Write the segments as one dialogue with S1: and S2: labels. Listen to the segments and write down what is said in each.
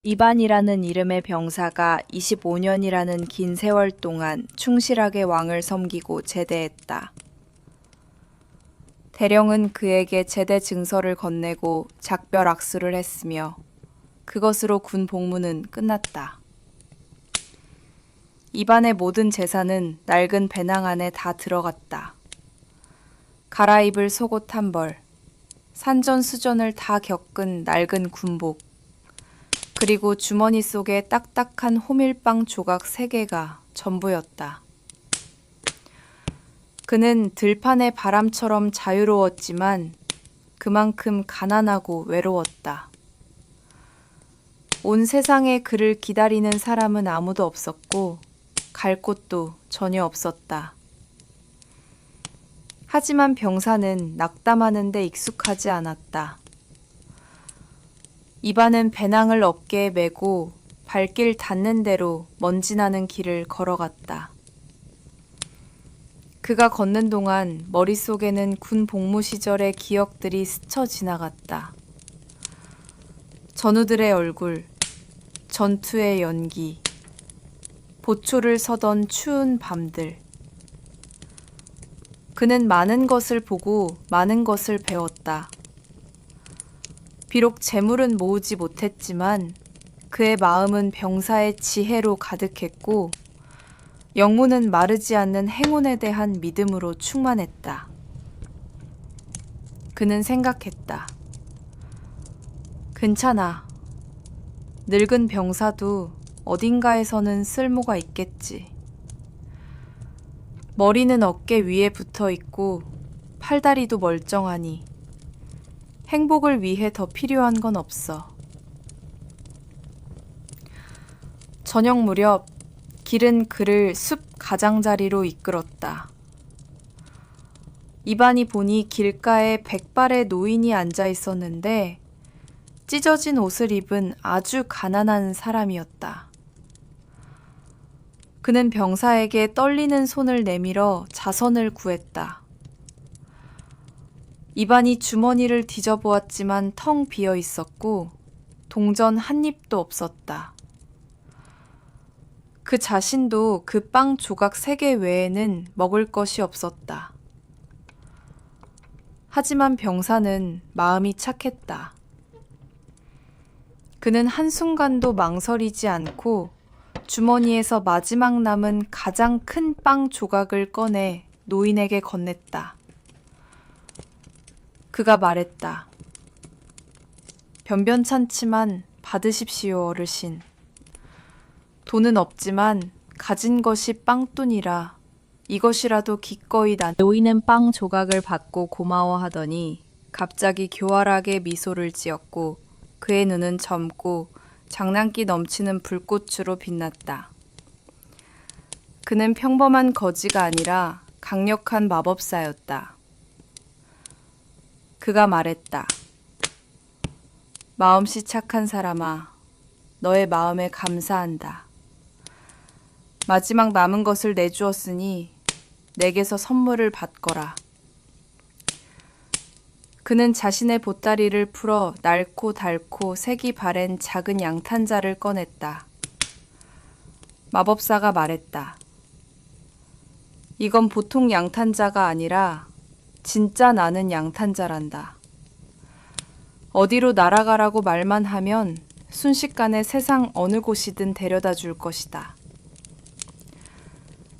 S1: 이반이라는 이름의 병사가 25년이라는 긴 세월 동안 충실하게 왕을 섬기고 제대했다. 대령은 그에게 제대 증서를 건네고 작별 악수를 했으며 그것으로 군 복무는 끝났다. 이반의 모든 재산은 낡은 배낭 안에 다 들어갔다. 갈아입을 속옷 한 벌, 산전수전을 다 겪은 낡은 군복, 그리고 주머니 속에 딱딱한 호밀빵 조각 3개가 전부였다. 그는 들판의 바람처럼 자유로웠지만 그만큼 가난하고 외로웠다. 온 세상에 그를 기다리는 사람은 아무도 없었고 갈 곳도 전혀 없었다. 하지만 병사는 낙담하는 데 익숙하지 않았다. 이반은 배낭을 어깨에 메고 발길 닿는 대로 먼지 나는 길을 걸어갔다. 그가 걷는 동안 머릿속에는 군 복무 시절의 기억들이 스쳐 지나갔다. 전우들의 얼굴, 전투의 연기, 보초를 서던 추운 밤들. 그는 많은 것을 보고 많은 것을 배웠다. 비록 재물은 모으지 못했지만 그의 마음은 병사의 지혜로 가득했고 영문은 마르지 않는 행운에 대한 믿음으로 충만했다. 그는 생각했다. 괜찮아. 늙은 병사도 어딘가에서는 쓸모가 있겠지. 머리는 어깨 위에 붙어 있고 팔다리도 멀쩡하니 행복을 위해 더 필요한 건 없어. 저녁 무렵 길은 그를 숲 가장자리로 이끌었다. 이반이 보니 길가에 백발의 노인이 앉아 있었는데 찢어진 옷을 입은 아주 가난한 사람이었다. 그는 병사에게 떨리는 손을 내밀어 자선을 구했다. 이반이 주머니를 뒤져보았지만 텅 비어 있었고 동전 한 입도 없었다. 그 자신도 그 빵 조각 3개 외에는 먹을 것이 없었다. 하지만 병사는 마음이 착했다. 그는 한순간도 망설이지 않고 주머니에서 마지막 남은 가장 큰 빵 조각을 꺼내 노인에게 건넸다. 그가 말했다. 변변찮지만 받으십시오, 어르신. 돈은 없지만 가진 것이 빵뿐이라 이것이라도 기꺼이 노인은 빵 조각을 받고 고마워하더니 갑자기 교활하게 미소를 지었고 그의 눈은 젊고 장난기 넘치는 불꽃으로 빛났다. 그는 평범한 거지가 아니라 강력한 마법사였다. 그가 말했다. 마음씨 착한 사람아, 너의 마음에 감사한다. 마지막 남은 것을 내주었으니 내게서 선물을 받거라. 그는 자신의 보따리를 풀어 낡고 닳고 색이 바랜 작은 양탄자를 꺼냈다. 마법사가 말했다. 이건 보통 양탄자가 아니라 진짜 나는 양탄자란다. 어디로 날아가라고 말만 하면 순식간에 세상 어느 곳이든 데려다 줄 것이다.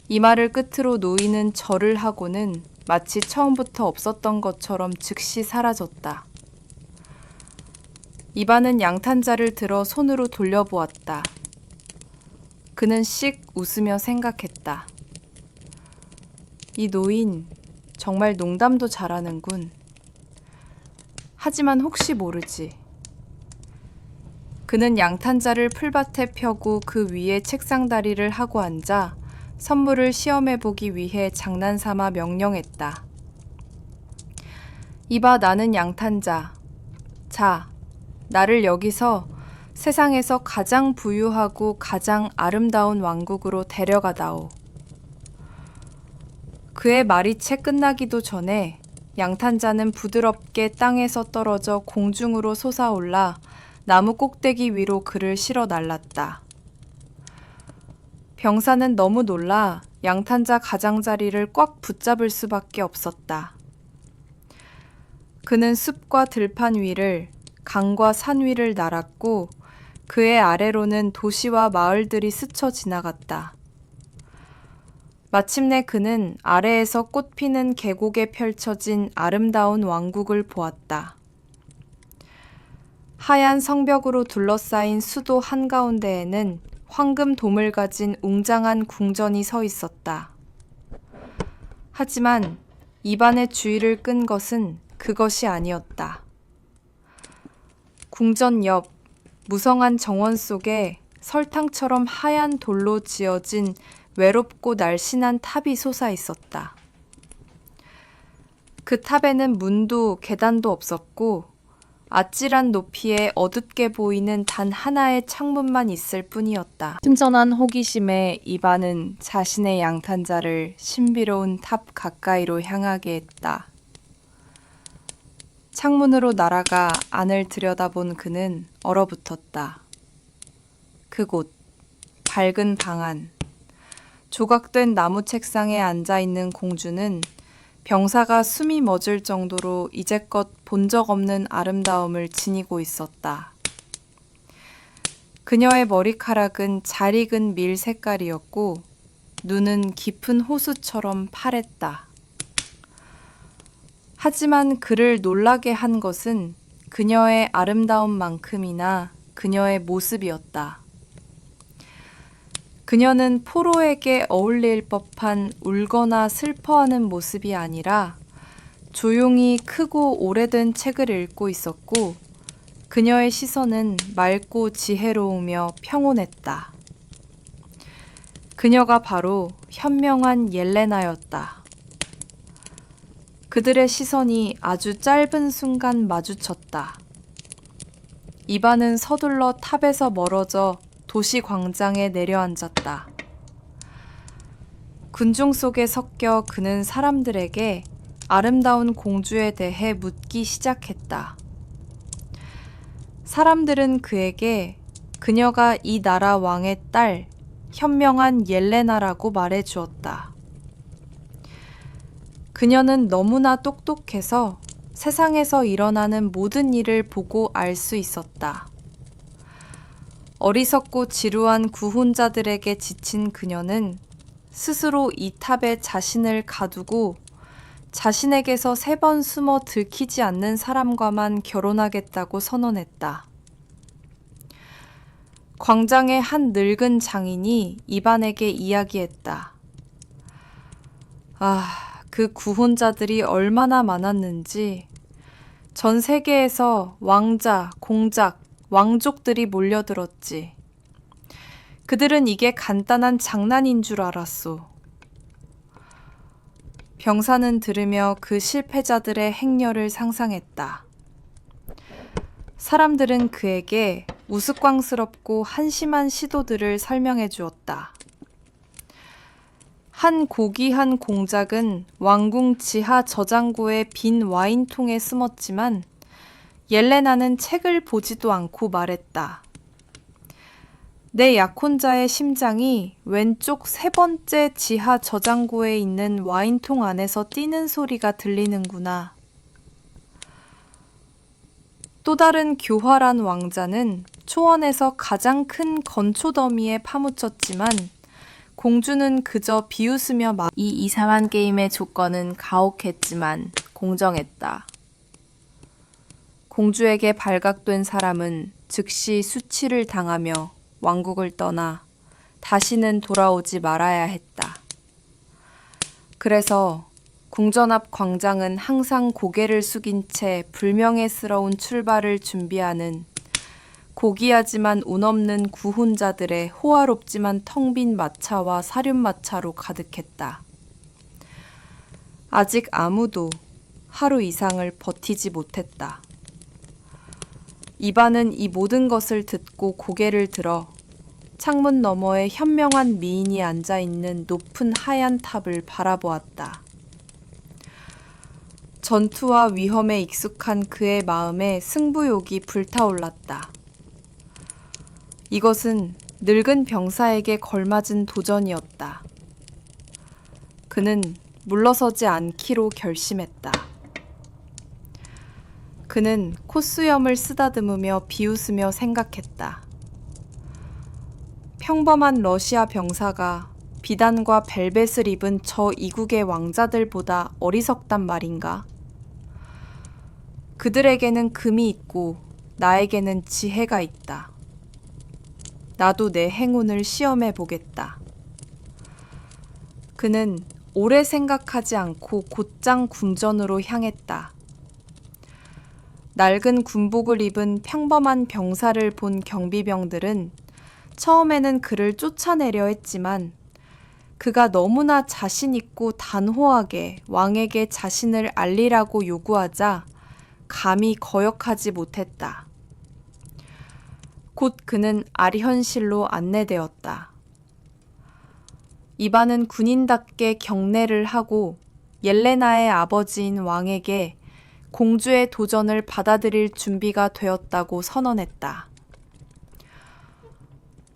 S1: 이 말을 끝으로 노인은 절을 하고는 마치 처음부터 없었던 것처럼 즉시 사라졌다. 이반은 양탄자를 들어 손으로 돌려보았다. 그는 씩 웃으며 생각했다. 이 노인 정말 농담도 잘하는군. 하지만 혹시 모르지. 그는 양탄자를 풀밭에 펴고 그 위에 책상다리를 하고 앉아 선물을 시험해보기 위해 장난삼아 명령했다. 이봐, 나는 양탄자. 자, 나를 여기서 세상에서 가장 부유하고 가장 아름다운 왕국으로 데려가다오. 그의 말이 채 끝나기도 전에 양탄자는 부드럽게 땅에서 떨어져 공중으로 솟아올라 나무 꼭대기 위로 그를 실어 날랐다. 병사는 너무 놀라 양탄자 가장자리를 꽉 붙잡을 수밖에 없었다. 그는 숲과 들판 위를, 강과 산 위를 날았고 그의 아래로는 도시와 마을들이 스쳐 지나갔다. 마침내 그는 아래에서 꽃피는 계곡에 펼쳐진 아름다운 왕국을 보았다. 하얀 성벽으로 둘러싸인 수도 한가운데에는 황금 돔을 가진 웅장한 궁전이 서 있었다. 하지만 이반의 주의를 끈 것은 그것이 아니었다. 궁전 옆 무성한 정원 속에 설탕처럼 하얀 돌로 지어진 외롭고 날씬한 탑이 솟아 있었다. 그 탑에는 문도 계단도 없었고 아찔한 높이에 어둡게 보이는 단 하나의 창문만 있을 뿐이었다. 틈전한 호기심에 이반은 자신의 양탄자를 신비로운 탑 가까이로 향하게 했다. 창문으로 날아가 안을 들여다본 그는 얼어붙었다. 그곳, 밝은 방 안, 조각된 나무 책상에 앉아있는 공주는 병사가 숨이 멎을 정도로 이제껏 본 적 없는 아름다움을 지니고 있었다. 그녀의 머리카락은 잘 익은 밀 색깔이었고 눈은 깊은 호수처럼 파랬다. 하지만 그를 놀라게 한 것은 그녀의 아름다움만큼이나 그녀의 모습이었다. 그녀는 포로에게 어울릴 법한 울거나 슬퍼하는 모습이 아니라 조용히 크고 오래된 책을 읽고 있었고 그녀의 시선은 맑고 지혜로우며 평온했다. 그녀가 바로 현명한 옐레나였다. 그들의 시선이 아주 짧은 순간 마주쳤다. 이반은 서둘러 탑에서 멀어져 도시 광장에 내려앉았다. 군중 속에 섞여 그는 사람들에게 아름다운 공주에 대해 묻기 시작했다. 사람들은 그에게 그녀가 이 나라 왕의 딸, 현명한 옐레나라고 말해 주었다. 그녀는 너무나 똑똑해서 세상에서 일어나는 모든 일을 보고 알 수 있었다. 어리석고 지루한 구혼자들에게 지친 그녀는 스스로 이 탑에 자신을 가두고 자신에게서 3번 숨어 들키지 않는 사람과만 결혼하겠다고 선언했다. 광장의 한 늙은 장인이 이반에게 이야기했다. 그 구혼자들이 얼마나 많았는지. 전 세계에서 왕자, 공작, 왕족들이 몰려들었지. 그들은 이게 간단한 장난인 줄 알았소. 병사는 들으며 그 실패자들의 행렬을 상상했다. 사람들은 그에게 우스꽝스럽고 한심한 시도들을 설명해 주었다. 한 고귀한 공작은 왕궁 지하 저장고의 빈 와인통에 숨었지만 옐레나는 책을 보지도 않고 말했다. 내 약혼자의 심장이 왼쪽 3번째 지하 저장고에 있는 와인통 안에서 뛰는 소리가 들리는구나. 또 다른 교활한 왕자는 초원에서 가장 큰 건초더미에 파묻혔지만 공주는 그저 비웃으며 이 이상한 게임의 조건은 가혹했지만 공정했다. 공주에게 발각된 사람은 즉시 수치를 당하며 왕국을 떠나 다시는 돌아오지 말아야 했다. 그래서 궁전 앞 광장은 항상 고개를 숙인 채 불명예스러운 출발을 준비하는 고귀하지만 운없는 구혼자들의 호화롭지만 텅 빈 마차와 사륜마차로 가득했다. 아직 아무도 하루 이상을 버티지 못했다. 이반은 이 모든 것을 듣고 고개를 들어 창문 너머에 현명한 미인이 앉아있는 높은 하얀 탑을 바라보았다. 전투와 위험에 익숙한 그의 마음에 승부욕이 불타올랐다. 이것은 늙은 병사에게 걸맞은 도전이었다. 그는 물러서지 않기로 결심했다. 그는 콧수염을 쓰다듬으며 비웃으며 생각했다. 평범한 러시아 병사가 비단과 벨벳을 입은 저 이국의 왕자들보다 어리석단 말인가? 그들에게는 금이 있고 나에게는 지혜가 있다. 나도 내 행운을 시험해 보겠다. 그는 오래 생각하지 않고 곧장 궁전으로 향했다. 낡은 군복을 입은 평범한 병사를 본 경비병들은 처음에는 그를 쫓아내려 했지만 그가 너무나 자신 있고 단호하게 왕에게 자신을 알리라고 요구하자 감히 거역하지 못했다. 곧 그는 아리현실로 안내되었다. 이반은 군인답게 경례를 하고 옐레나의 아버지인 왕에게 공주의 도전을 받아들일 준비가 되었다고 선언했다.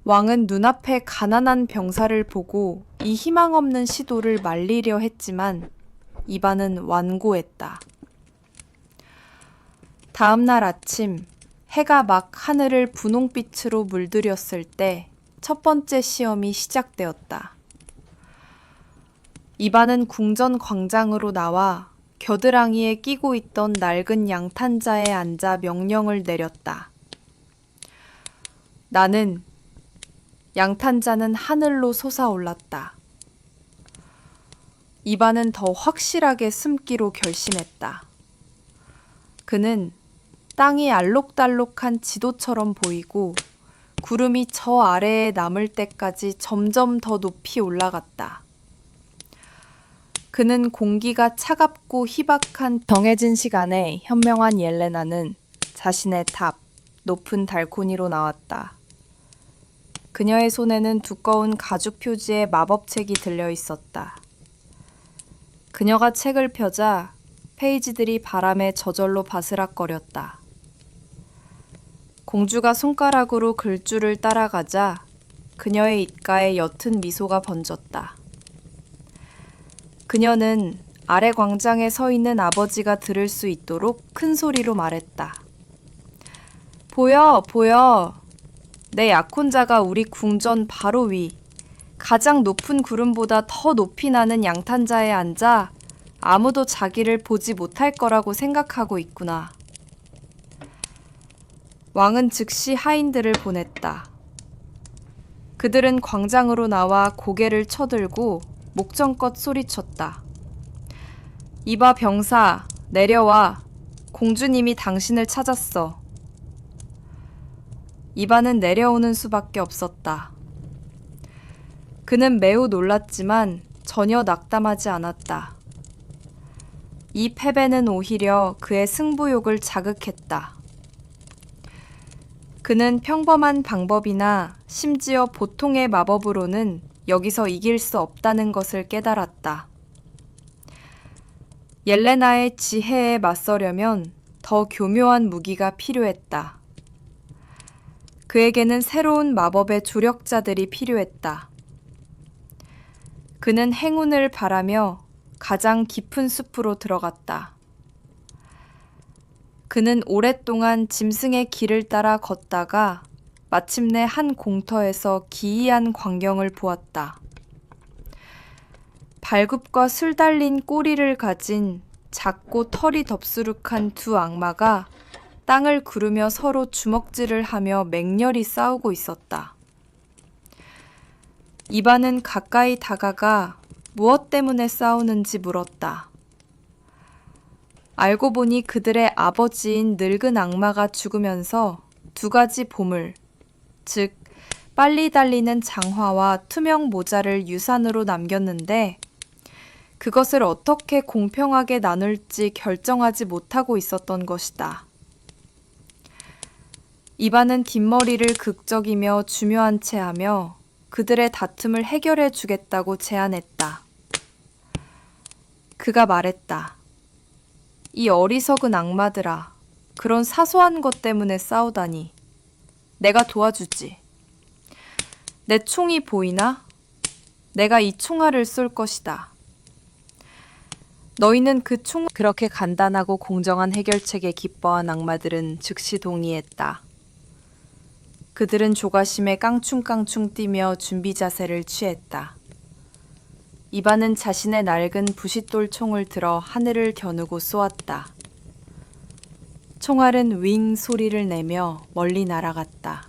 S1: 왕은 눈앞에 가난한 병사를 보고 이 희망 없는 시도를 말리려 했지만 이반은 완고했다. 다음 날 아침 해가 막 하늘을 분홍빛으로 물들였을 때 첫 번째 시험이 시작되었다. 이반은 궁전 광장으로 나와 겨드랑이에 끼고 있던 낡은 양탄자에 앉아 명령을 내렸다. 나는 양탄자는 하늘로 솟아올랐다. 이반은 더 확실하게 숨기로 결심했다. 그는 땅이 알록달록한 지도처럼 보이고 구름이 저 아래에 남을 때까지 점점 더 높이 올라갔다. 그는 공기가 차갑고 희박한 정해진 시간에 현명한 옐레나는 자신의 탑, 높은 달코니로 나왔다. 그녀의 손에는 두꺼운 가죽 표지의 마법책이 들려 있었다. 그녀가 책을 펴자 페이지들이 바람에 저절로 바스락거렸다. 공주가 손가락으로 글줄을 따라가자 그녀의 입가에 옅은 미소가 번졌다. 그녀는 아래 광장에 서 있는 아버지가 들을 수 있도록 큰 소리로 말했다. 보여, 보여. 내 약혼자가 우리 궁전 바로 위, 가장 높은 구름보다 더 높이 나는 양탄자에 앉아 아무도 자기를 보지 못할 거라고 생각하고 있구나. 왕은 즉시 하인들을 보냈다. 그들은 광장으로 나와 고개를 쳐들고 목청껏 소리쳤다. 이봐 병사, 내려와. 공주님이 당신을 찾았어. 이반은 내려오는 수밖에 없었다. 그는 매우 놀랐지만 전혀 낙담하지 않았다. 이 패배는 오히려 그의 승부욕을 자극했다. 그는 평범한 방법이나 심지어 보통의 마법으로는 여기서 이길 수 없다는 것을 깨달았다. 옐레나의 지혜에 맞서려면 더 교묘한 무기가 필요했다. 그에게는 새로운 마법의 조력자들이 필요했다. 그는 행운을 바라며 가장 깊은 숲으로 들어갔다. 그는 오랫동안 짐승의 길을 따라 걷다가 마침내 한 공터에서 기이한 광경을 보았다. 발굽과 술 달린 꼬리를 가진 작고 털이 덥수룩한 두 악마가 땅을 구르며 서로 주먹질을 하며 맹렬히 싸우고 있었다. 이반은 가까이 다가가 무엇 때문에 싸우는지 물었다. 알고 보니 그들의 아버지인 늙은 악마가 죽으면서 두 가지 보물, 즉 빨리 달리는 장화와 투명 모자를 유산으로 남겼는데 그것을 어떻게 공평하게 나눌지 결정하지 못하고 있었던 것이다. 이반은 뒷머리를 극적이며 주묘한 채 하며 그들의 다툼을 해결해 주겠다고 제안했다. 그가 말했다. 이 어리석은 악마들아, 그런 사소한 것 때문에 싸우다니. 내가 도와주지. 내 총이 보이나? 내가 이 총알을 쏠 것이다. 너희는 그 총... 그렇게 간단하고 공정한 해결책에 기뻐한 악마들은 즉시 동의했다. 그들은 조가심에 깡충깡충 뛰며 준비 자세를 취했다. 이반은 자신의 낡은 부싯돌 총을 들어 하늘을 겨누고 쏘았다. 총알은 윙 소리를 내며 멀리 날아갔다.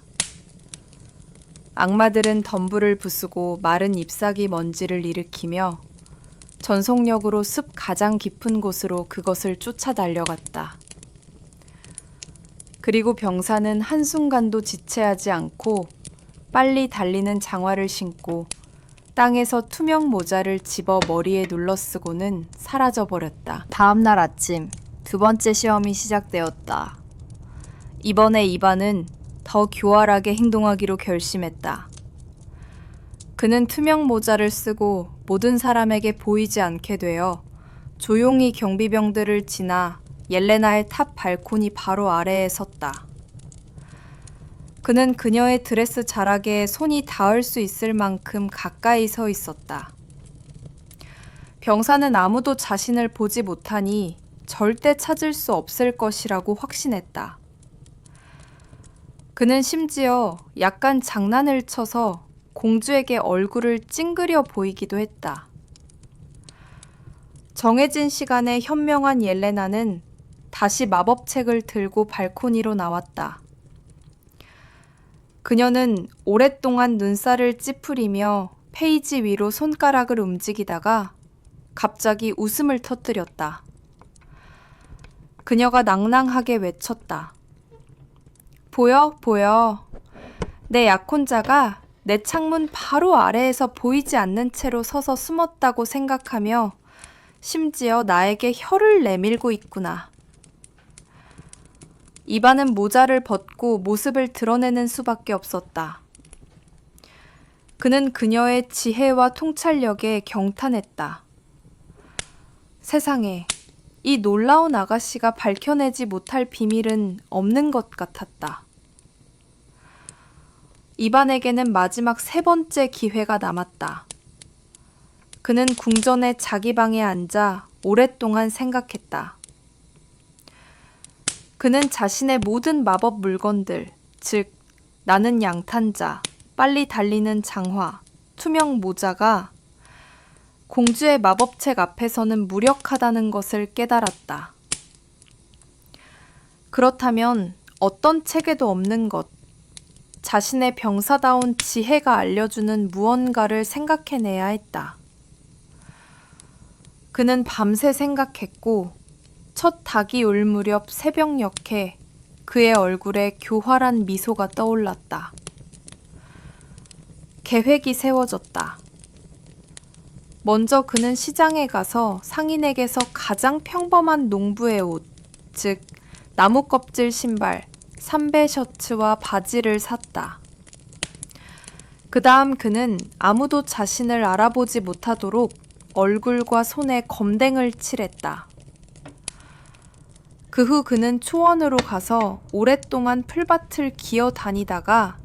S1: 악마들은 덤불을 부수고 마른 잎사귀 먼지를 일으키며 전속력으로 숲 가장 깊은 곳으로 그것을 쫓아 달려갔다. 그리고 병사는 한순간도 지체하지 않고 빨리 달리는 장화를 신고 땅에서 투명 모자를 집어 머리에 눌러쓰고는 사라져버렸다. 다음 날 아침 두 번째 시험이 시작되었다. 이번에 이반은 더 교활하게 행동하기로 결심했다. 그는 투명 모자를 쓰고 모든 사람에게 보이지 않게 되어 조용히 경비병들을 지나 옐레나의 탑 발코니 바로 아래에 섰다. 그는 그녀의 드레스 자락에 손이 닿을 수 있을 만큼 가까이 서 있었다. 병사는 아무도 자신을 보지 못하니 절대 찾을 수 없을 것이라고 확신했다. 그는 심지어 약간 장난을 쳐서 공주에게 얼굴을 찡그려 보이기도 했다. 정해진 시간에 현명한 옐레나는 다시 마법책을 들고 발코니로 나왔다. 그녀는 오랫동안 눈살을 찌푸리며 페이지 위로 손가락을 움직이다가 갑자기 웃음을 터뜨렸다. 그녀가 낭낭하게 외쳤다. 보여, 보여. 내 약혼자가 내 창문 바로 아래에서 보이지 않는 채로 서서 숨었다고 생각하며 심지어 나에게 혀를 내밀고 있구나. 이반은 모자를 벗고 모습을 드러내는 수밖에 없었다. 그는 그녀의 지혜와 통찰력에 경탄했다. 세상에, 이 놀라운 아가씨가 밝혀내지 못할 비밀은 없는 것 같았다. 이반에게는 마지막 세 번째 기회가 남았다. 그는 궁전의 자기 방에 앉아 오랫동안 생각했다. 그는 자신의 모든 마법 물건들, 즉 나는 양탄자, 빨리 달리는 장화, 투명 모자가 공주의 마법책 앞에서는 무력하다는 것을 깨달았다. 그렇다면 어떤 책에도 없는 것, 자신의 병사다운 지혜가 알려주는 무언가를 생각해내야 했다. 그는 밤새 생각했고 첫 닭이 울 무렵 새벽녘에 그의 얼굴에 교활한 미소가 떠올랐다. 계획이 세워졌다. 먼저 그는 시장에 가서 상인에게서 가장 평범한 농부의 옷, 즉 나무 껍질 신발, 삼배 셔츠와 바지를 샀다. 그 다음 그는 아무도 자신을 알아보지 못하도록 얼굴과 손에 검댕을 칠했다. 그 후 그는 초원으로 가서 오랫동안 풀밭을 기어 다니다가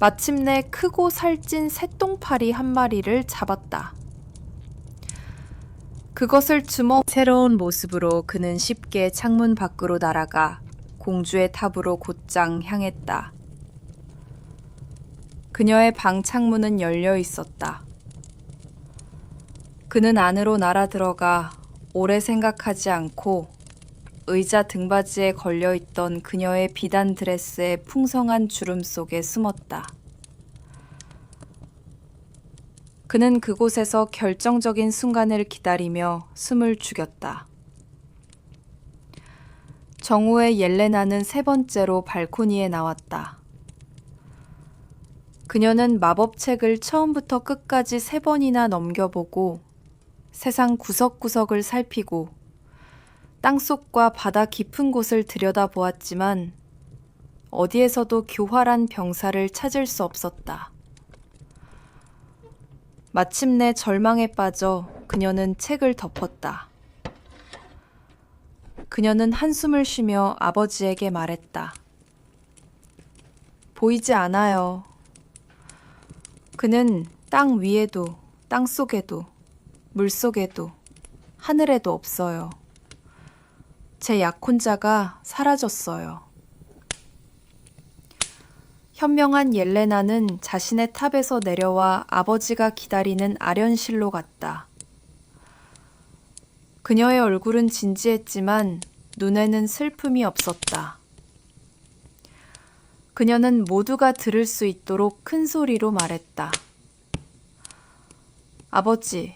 S1: 마침내 크고 살찐 새똥파리 한 마리를 잡았다. 그것을 새로운 모습으로 그는 쉽게 창문 밖으로 날아가 공주의 탑으로 곧장 향했다. 그녀의 방 창문은 열려 있었다. 그는 안으로 날아 들어가 오래 생각하지 않고 의자 등받이에 걸려있던 그녀의 비단 드레스의 풍성한 주름 속에 숨었다. 그는 그곳에서 결정적인 순간을 기다리며 숨을 죽였다. 정오에 옐레나는 세 번째로 발코니에 나왔다. 그녀는 마법책을 처음부터 끝까지 3번이나 넘겨보고 세상 구석구석을 살피고 땅속과 바다 깊은 곳을 들여다보았지만 어디에서도 교활한 병사를 찾을 수 없었다. 마침내 절망에 빠져 그녀는 책을 덮었다. 그녀는 한숨을 쉬며 아버지에게 말했다. 보이지 않아요. 그는 땅 위에도, 땅 속에도, 물 속에도, 하늘에도 없어요. 제 약혼자가 사라졌어요. 현명한 옐레나는 자신의 탑에서 내려와 아버지가 기다리는 아련실로 갔다. 그녀의 얼굴은 진지했지만 눈에는 슬픔이 없었다. 그녀는 모두가 들을 수 있도록 큰 소리로 말했다. 아버지,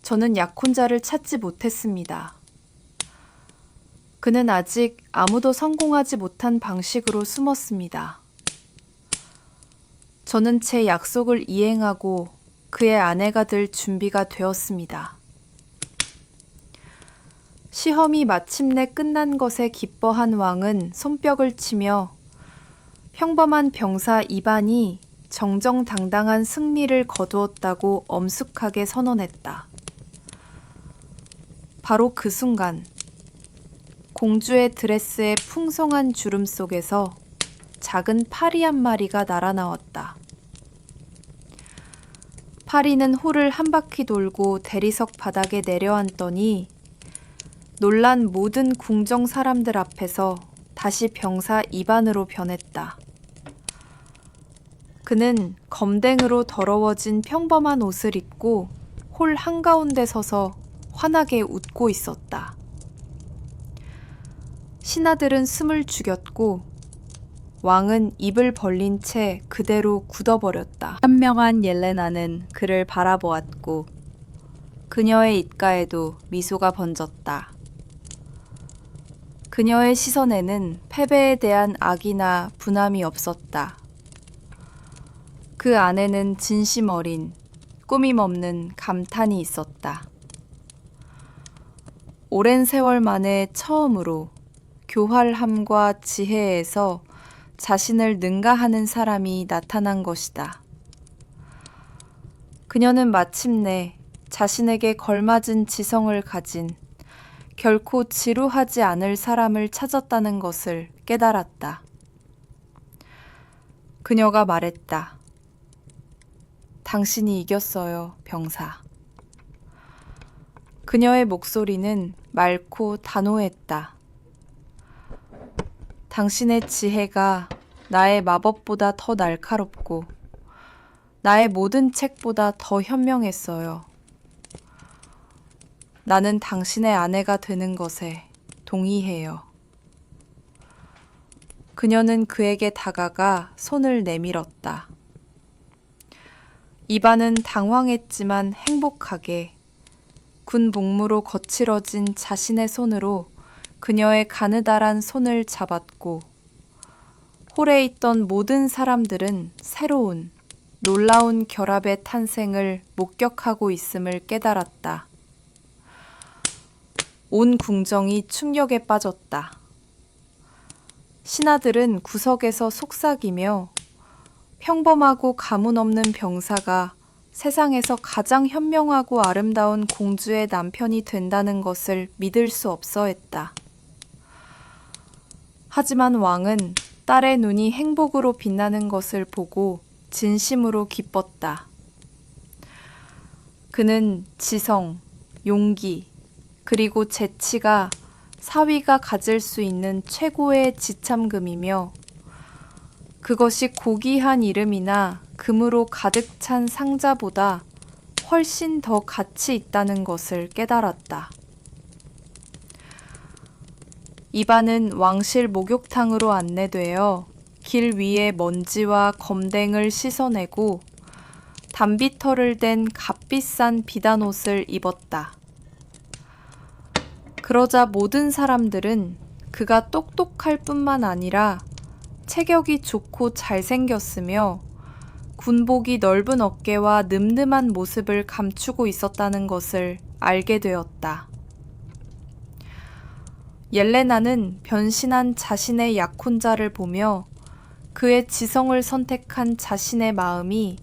S1: 저는 약혼자를 찾지 못했습니다. 그는 아직 아무도 성공하지 못한 방식으로 숨었습니다. 저는 제 약속을 이행하고 그의 아내가 될 준비가 되었습니다. 시험이 마침내 끝난 것에 기뻐한 왕은 손뼉을 치며 평범한 병사 이반이 정정당당한 승리를 거두었다고 엄숙하게 선언했다. 바로 그 순간 공주의 드레스의 풍성한 주름 속에서 작은 파리 한 마리가 날아나왔다. 파리는 홀을 한 바퀴 돌고 대리석 바닥에 내려앉더니 놀란 모든 궁정 사람들 앞에서 다시 병사 이반으로 변했다. 그는 검댕으로 더러워진 평범한 옷을 입고 홀 한가운데 서서 환하게 웃고 있었다. 신하들은 숨을 죽였고 왕은 입을 벌린 채 그대로 굳어버렸다. 현명한 옐레나는 그를 바라보았고 그녀의 입가에도 미소가 번졌다. 그녀의 시선에는 패배에 대한 악이나 분함이 없었다. 그 안에는 진심 어린, 꾸밈 없는 감탄이 있었다. 오랜 세월 만에 처음으로 교활함과 지혜에서 자신을 능가하는 사람이 나타난 것이다. 그녀는 마침내 자신에게 걸맞은 지성을 가진 결코 지루하지 않을 사람을 찾았다는 것을 깨달았다. 그녀가 말했다. 당신이 이겼어요, 병사. 그녀의 목소리는 맑고 단호했다. 당신의 지혜가 나의 마법보다 더 날카롭고 나의 모든 책보다 더 현명했어요. 나는 당신의 아내가 되는 것에 동의해요. 그녀는 그에게 다가가 손을 내밀었다. 이반은 당황했지만 행복하게 군 복무로 거칠어진 자신의 손으로 그녀의 가느다란 손을 잡았고 홀에 있던 모든 사람들은 새로운 놀라운 결합의 탄생을 목격하고 있음을 깨달았다. 온 궁정이 충격에 빠졌다. 신하들은 구석에서 속삭이며 평범하고 가문 없는 병사가 세상에서 가장 현명하고 아름다운 공주의 남편이 된다는 것을 믿을 수 없어 했다. 하지만 왕은 딸의 눈이 행복으로 빛나는 것을 보고 진심으로 기뻤다. 그는 지성, 용기, 그리고 재치가 사위가 가질 수 있는 최고의 지참금이며 그것이 고귀한 이름이나 금으로 가득 찬 상자보다 훨씬 더 가치 있다는 것을 깨달았다. 이반은 왕실 목욕탕으로 안내되어 길 위에 먼지와 검댕을 씻어내고 단비털을 댄 값비싼 비단옷을 입었다. 그러자 모든 사람들은 그가 똑똑할 뿐만 아니라 체격이 좋고 잘생겼으며 군복이 넓은 어깨와 늠름한 모습을 감추고 있었다는 것을 알게 되었다. 옐레나는 변신한 자신의 약혼자를 보며 그의 지성을 선택한 자신의 마음이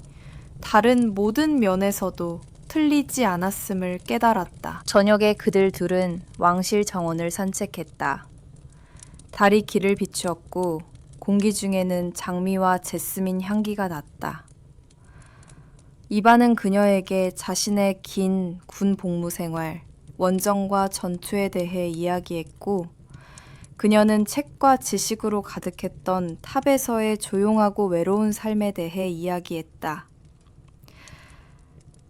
S1: 다른 모든 면에서도 틀리지 않았음을 깨달았다. 저녁에 그들 둘은 왕실 정원을 산책했다. 달이 길을 비추었고 공기 중에는 장미와 제스민 향기가 났다. 이반은 그녀에게 자신의 긴 군 복무 생활, 원정과 전투에 대해 이야기했고, 그녀는 책과 지식으로 가득했던 탑에서의 조용하고 외로운 삶에 대해 이야기했다.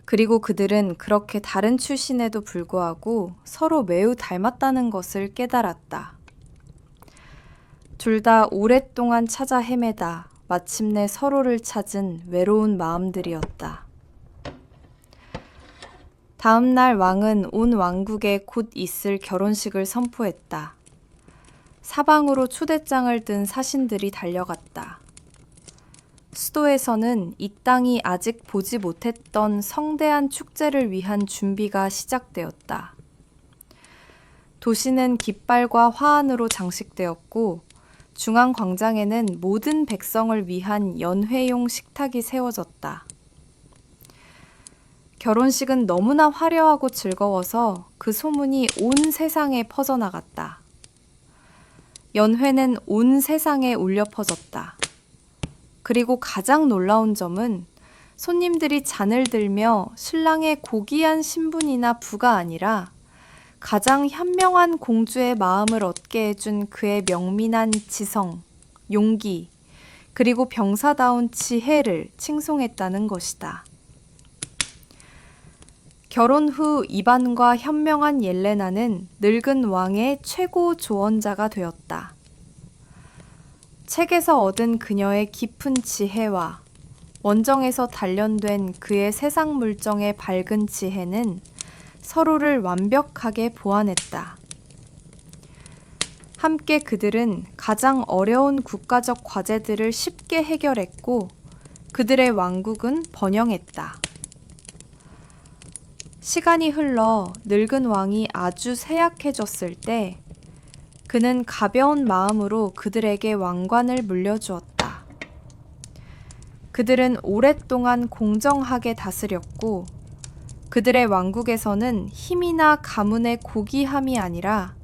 S1: 그리고 그들은 그렇게 다른 출신에도 불구하고 서로 매우 닮았다는 것을 깨달았다. 둘 다 오랫동안 찾아 헤매다 마침내 서로를 찾은 외로운 마음들이었다. 다음 날 왕은 온 왕국에 곧 있을 결혼식을 선포했다. 사방으로 초대장을 든 사신들이 달려갔다. 수도에서는 이 땅이 아직 보지 못했던 성대한 축제를 위한 준비가 시작되었다. 도시는 깃발과 화환으로 장식되었고 중앙 광장에는 모든 백성을 위한 연회용 식탁이 세워졌다. 결혼식은 너무나 화려하고 즐거워서 그 소문이 온 세상에 퍼져나갔다. 연회는 온 세상에 울려 퍼졌다. 그리고 가장 놀라운 점은 손님들이 잔을 들며 신랑의 고귀한 신분이나 부가 아니라 가장 현명한 공주의 마음을 얻게 해준 그의 명민한 지성, 용기, 그리고 병사다운 지혜를 칭송했다는 것이다. 결혼 후 이반과 현명한 옐레나는 늙은 왕의 최고 조언자가 되었다. 책에서 얻은 그녀의 깊은 지혜와 원정에서 단련된 그의 세상 물정의 밝은 지혜는 서로를 완벽하게 보완했다. 함께 그들은 가장 어려운 국가적 과제들을 쉽게 해결했고 그들의 왕국은 번영했다. 시간이 흘러 늙은 왕이 아주 쇠약해졌을 때 그는 가벼운 마음으로 그들에게 왕관을 물려주었다. 그들은 오랫동안 공정하게 다스렸고 그들의 왕국에서는 힘이나 가문의 고귀함이 아니라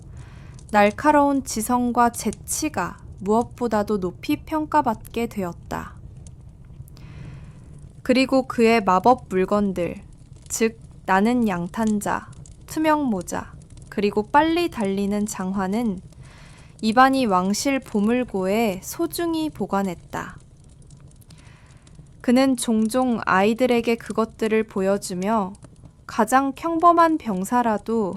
S1: 날카로운 지성과 재치가 무엇보다도 높이 평가받게 되었다. 그리고 그의 마법 물건들, 즉 나는 양탄자, 투명 모자, 그리고 빨리 달리는 장화는 이반이 왕실 보물고에 소중히 보관했다. 그는 종종 아이들에게 그것들을 보여주며 가장 평범한 병사라도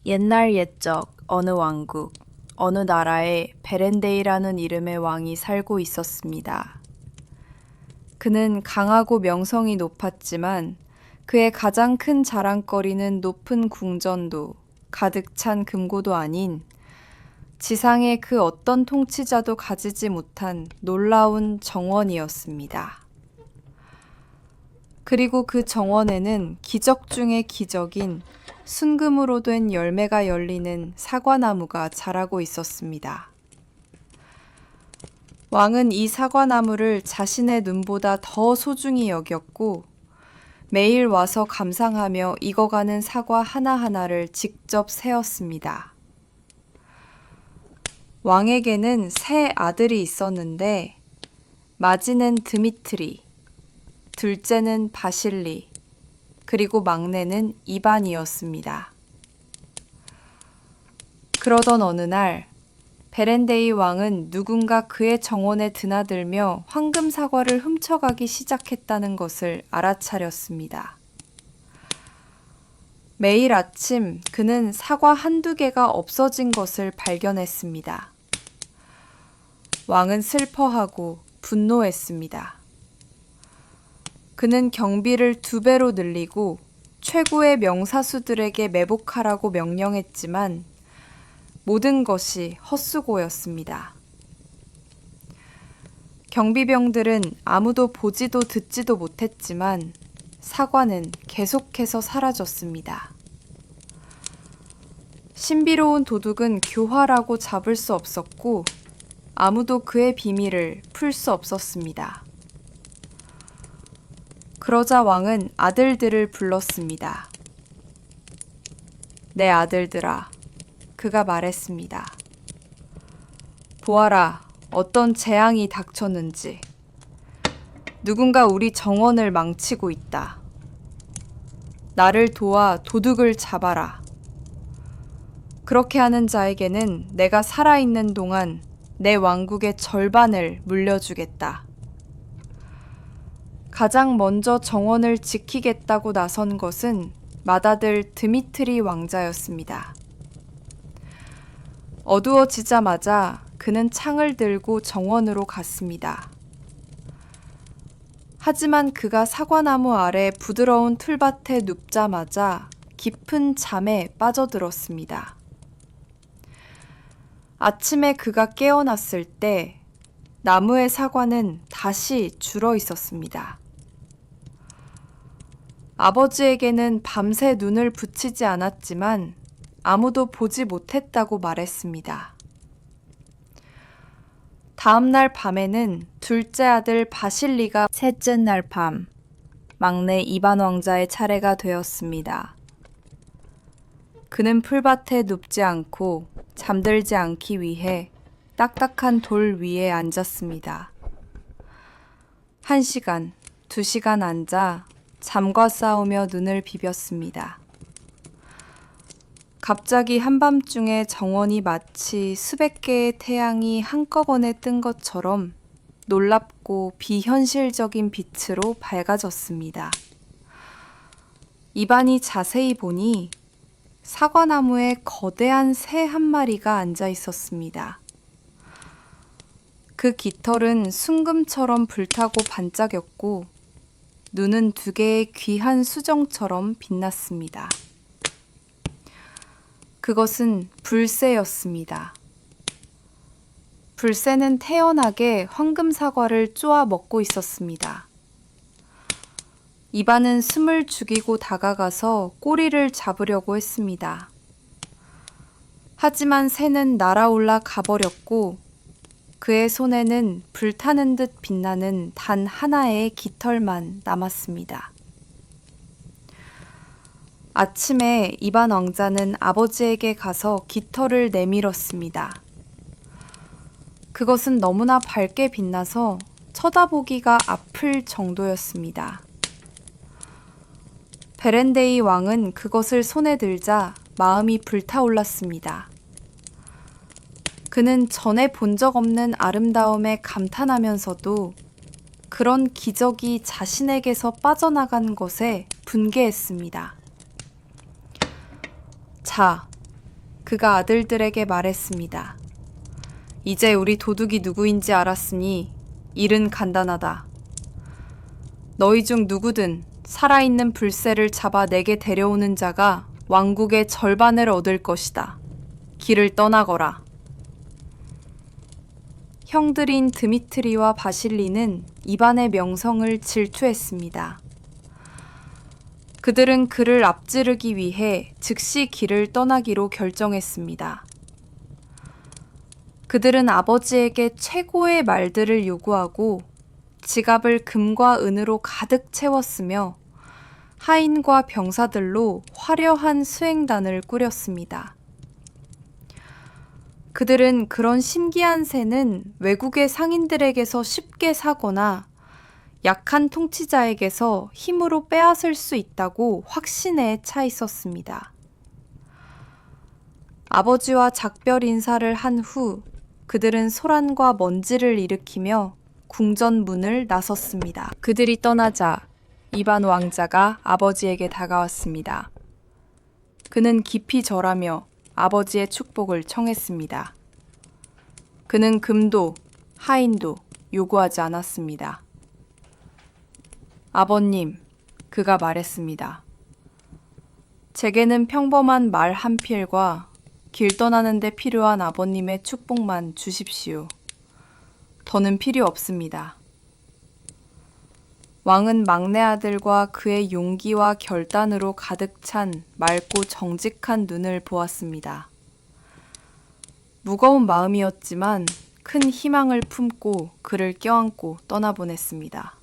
S1: 옛날 옛적 어느 왕국, 어느 나라에 베렌데이라는 이름의 왕이 살고 있었습니다. 그는 강하고 명성이 높았지만 그의 가장 큰 자랑거리는 높은 궁전도 가득 찬 금고도 아닌 지상의 그 어떤 통치자도 가지지 못한 놀라운 정원이었습니다. 그리고 그 정원에는 기적 중의 기적인 순금으로 된 열매가 열리는 사과나무가 자라고 있었습니다. 왕은 이 사과나무를 자신의 눈보다 더 소중히 여겼고 매일 와서 감상하며 익어가는 사과 하나하나를 직접 세었습니다. 왕에게는 세 아들이 있었는데 맏이는 드미트리, 둘째는 바실리, 그리고 막내는 이반이었습니다. 그러던 어느 날 베렌데이 왕은 누군가 그의 정원에 드나들며 황금 사과를 훔쳐가기 시작했다는 것을 알아차렸습니다. 매일 아침 그는 사과 한두 개가 없어진 것을 발견했습니다. 왕은 슬퍼하고 분노했습니다. 그는 경비를 2배로 늘리고 최고의 명사수들에게 매복하라고 명령했지만 모든 것이 헛수고였습니다. 경비병들은 아무도 보지도 듣지도 못했지만 사과는 계속해서 사라졌습니다. 신비로운 도둑은 교활하고 잡을 수 없었고 아무도 그의 비밀을 풀 수 없었습니다. 그러자 왕은 아들들을 불렀습니다. 내 아들들아, 그가 말했습니다. 보아라, 어떤 재앙이 닥쳤는지. 누군가 우리 정원을 망치고 있다. 나를 도와 도둑을 잡아라. 그렇게 하는 자에게는 내가 살아있는 동안 내 왕국의 절반을 물려주겠다. 가장 먼저 정원을 지키겠다고 나선 것은 맏아들 드미트리 왕자였습니다. 어두워지자마자 그는 창을 들고 정원으로 갔습니다. 하지만 그가 사과나무 아래 부드러운 풀밭에 눕자마자 깊은 잠에 빠져들었습니다. 아침에 그가 깨어났을 때 나무의 사과는 다시 죽어 있었습니다. 아버지에게는 밤새 눈을 붙이지 않았지만 아무도 보지 못했다고 말했습니다. 다음 날 밤에는 둘째 아들 바실리가 셋째 날 밤 막내 이반 왕자의 차례가 되었습니다. 그는 풀밭에 눕지 않고 잠들지 않기 위해 딱딱한 돌 위에 앉았습니다. 1시간, 2시간 앉아 잠과 싸우며 눈을 비볐습니다. 갑자기 한밤중에 정원이 마치 수백 개의 태양이 한꺼번에 뜬 것처럼 놀랍고 비현실적인 빛으로 밝아졌습니다. 이반이 자세히 보니 사과나무에 거대한 새 한 마리가 앉아 있었습니다. 그 깃털은 순금처럼 불타고 반짝였고 눈은 2개의 귀한 수정처럼 빛났습니다. 그것은 불새였습니다. 불새는 태연하게 황금 사과를 쪼아 먹고 있었습니다. 이반은 숨을 죽이고 다가가서 꼬리를 잡으려고 했습니다. 하지만 새는 날아올라 가버렸고 그의 손에는 불타는 듯 빛나는 단 하나의 깃털만 남았습니다. 아침에 이반 왕자는 아버지에게 가서 깃털을 내밀었습니다. 그것은 너무나 밝게 빛나서 쳐다보기가 아플 정도였습니다. 베렌데이 왕은 그것을 손에 들자 마음이 불타올랐습니다. 그는 전에 본 적 없는 아름다움에 감탄하면서도 그런 기적이 자신에게서 빠져나간 것에 분개했습니다. 자, 그가 아들들에게 말했습니다. 이제 우리 도둑이 누구인지 알았으니 일은 간단하다. 너희 중 누구든 살아있는 불새를 잡아 내게 데려오는 자가 왕국의 절반을 얻을 것이다. 길을 떠나거라. 형들인 드미트리와 바실리는 이반의 명성을 질투했습니다. 그들은 그를 앞지르기 위해 즉시 길을 떠나기로 결정했습니다. 그들은 아버지에게 최고의 말들을 요구하고 지갑을 금과 은으로 가득 채웠으며 하인과 병사들로 화려한 수행단을 꾸렸습니다. 그들은 그런 신기한 새는 외국의 상인들에게서 쉽게 사거나 약한 통치자에게서 힘으로 빼앗을 수 있다고 확신에 차 있었습니다. 아버지와 작별 인사를 한 후 그들은 소란과 먼지를 일으키며 궁전 문을 나섰습니다. 그들이 떠나자 이반 왕자가 아버지에게 다가왔습니다. 그는 깊이 절하며 아버지의 축복을 청했습니다. 그는 금도 하인도 요구하지 않았습니다. 아버님, 그가 말했습니다. 제게는 평범한 말 한 필과 길 떠나는 데 필요한 아버님의 축복만 주십시오. 더는 필요 없습니다. 왕은 막내 아들과 그의 용기와 결단으로 가득 찬 맑고 정직한 눈을 보았습니다. 무거운 마음이었지만 큰 희망을 품고 그를 껴안고 떠나보냈습니다.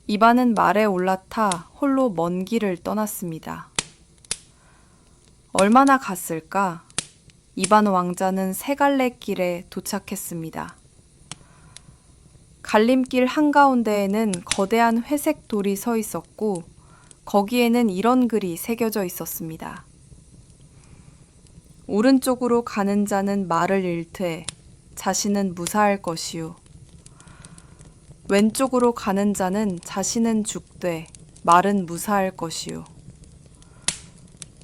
S1: 이반은 말에 올라타 홀로 먼 길을 떠났습니다. 얼마나 갔을까? 이반 왕자는 세 갈래 길에 도착했습니다. 갈림길 한가운데에는 거대한 회색 돌이 서 있었고 거기에는 이런 글이 새겨져 있었습니다. 오른쪽으로 가는 자는 말을 잃되 자신은 무사할 것이요. 왼쪽으로 가는 자는 자신은 죽되 말은 무사할 것이요.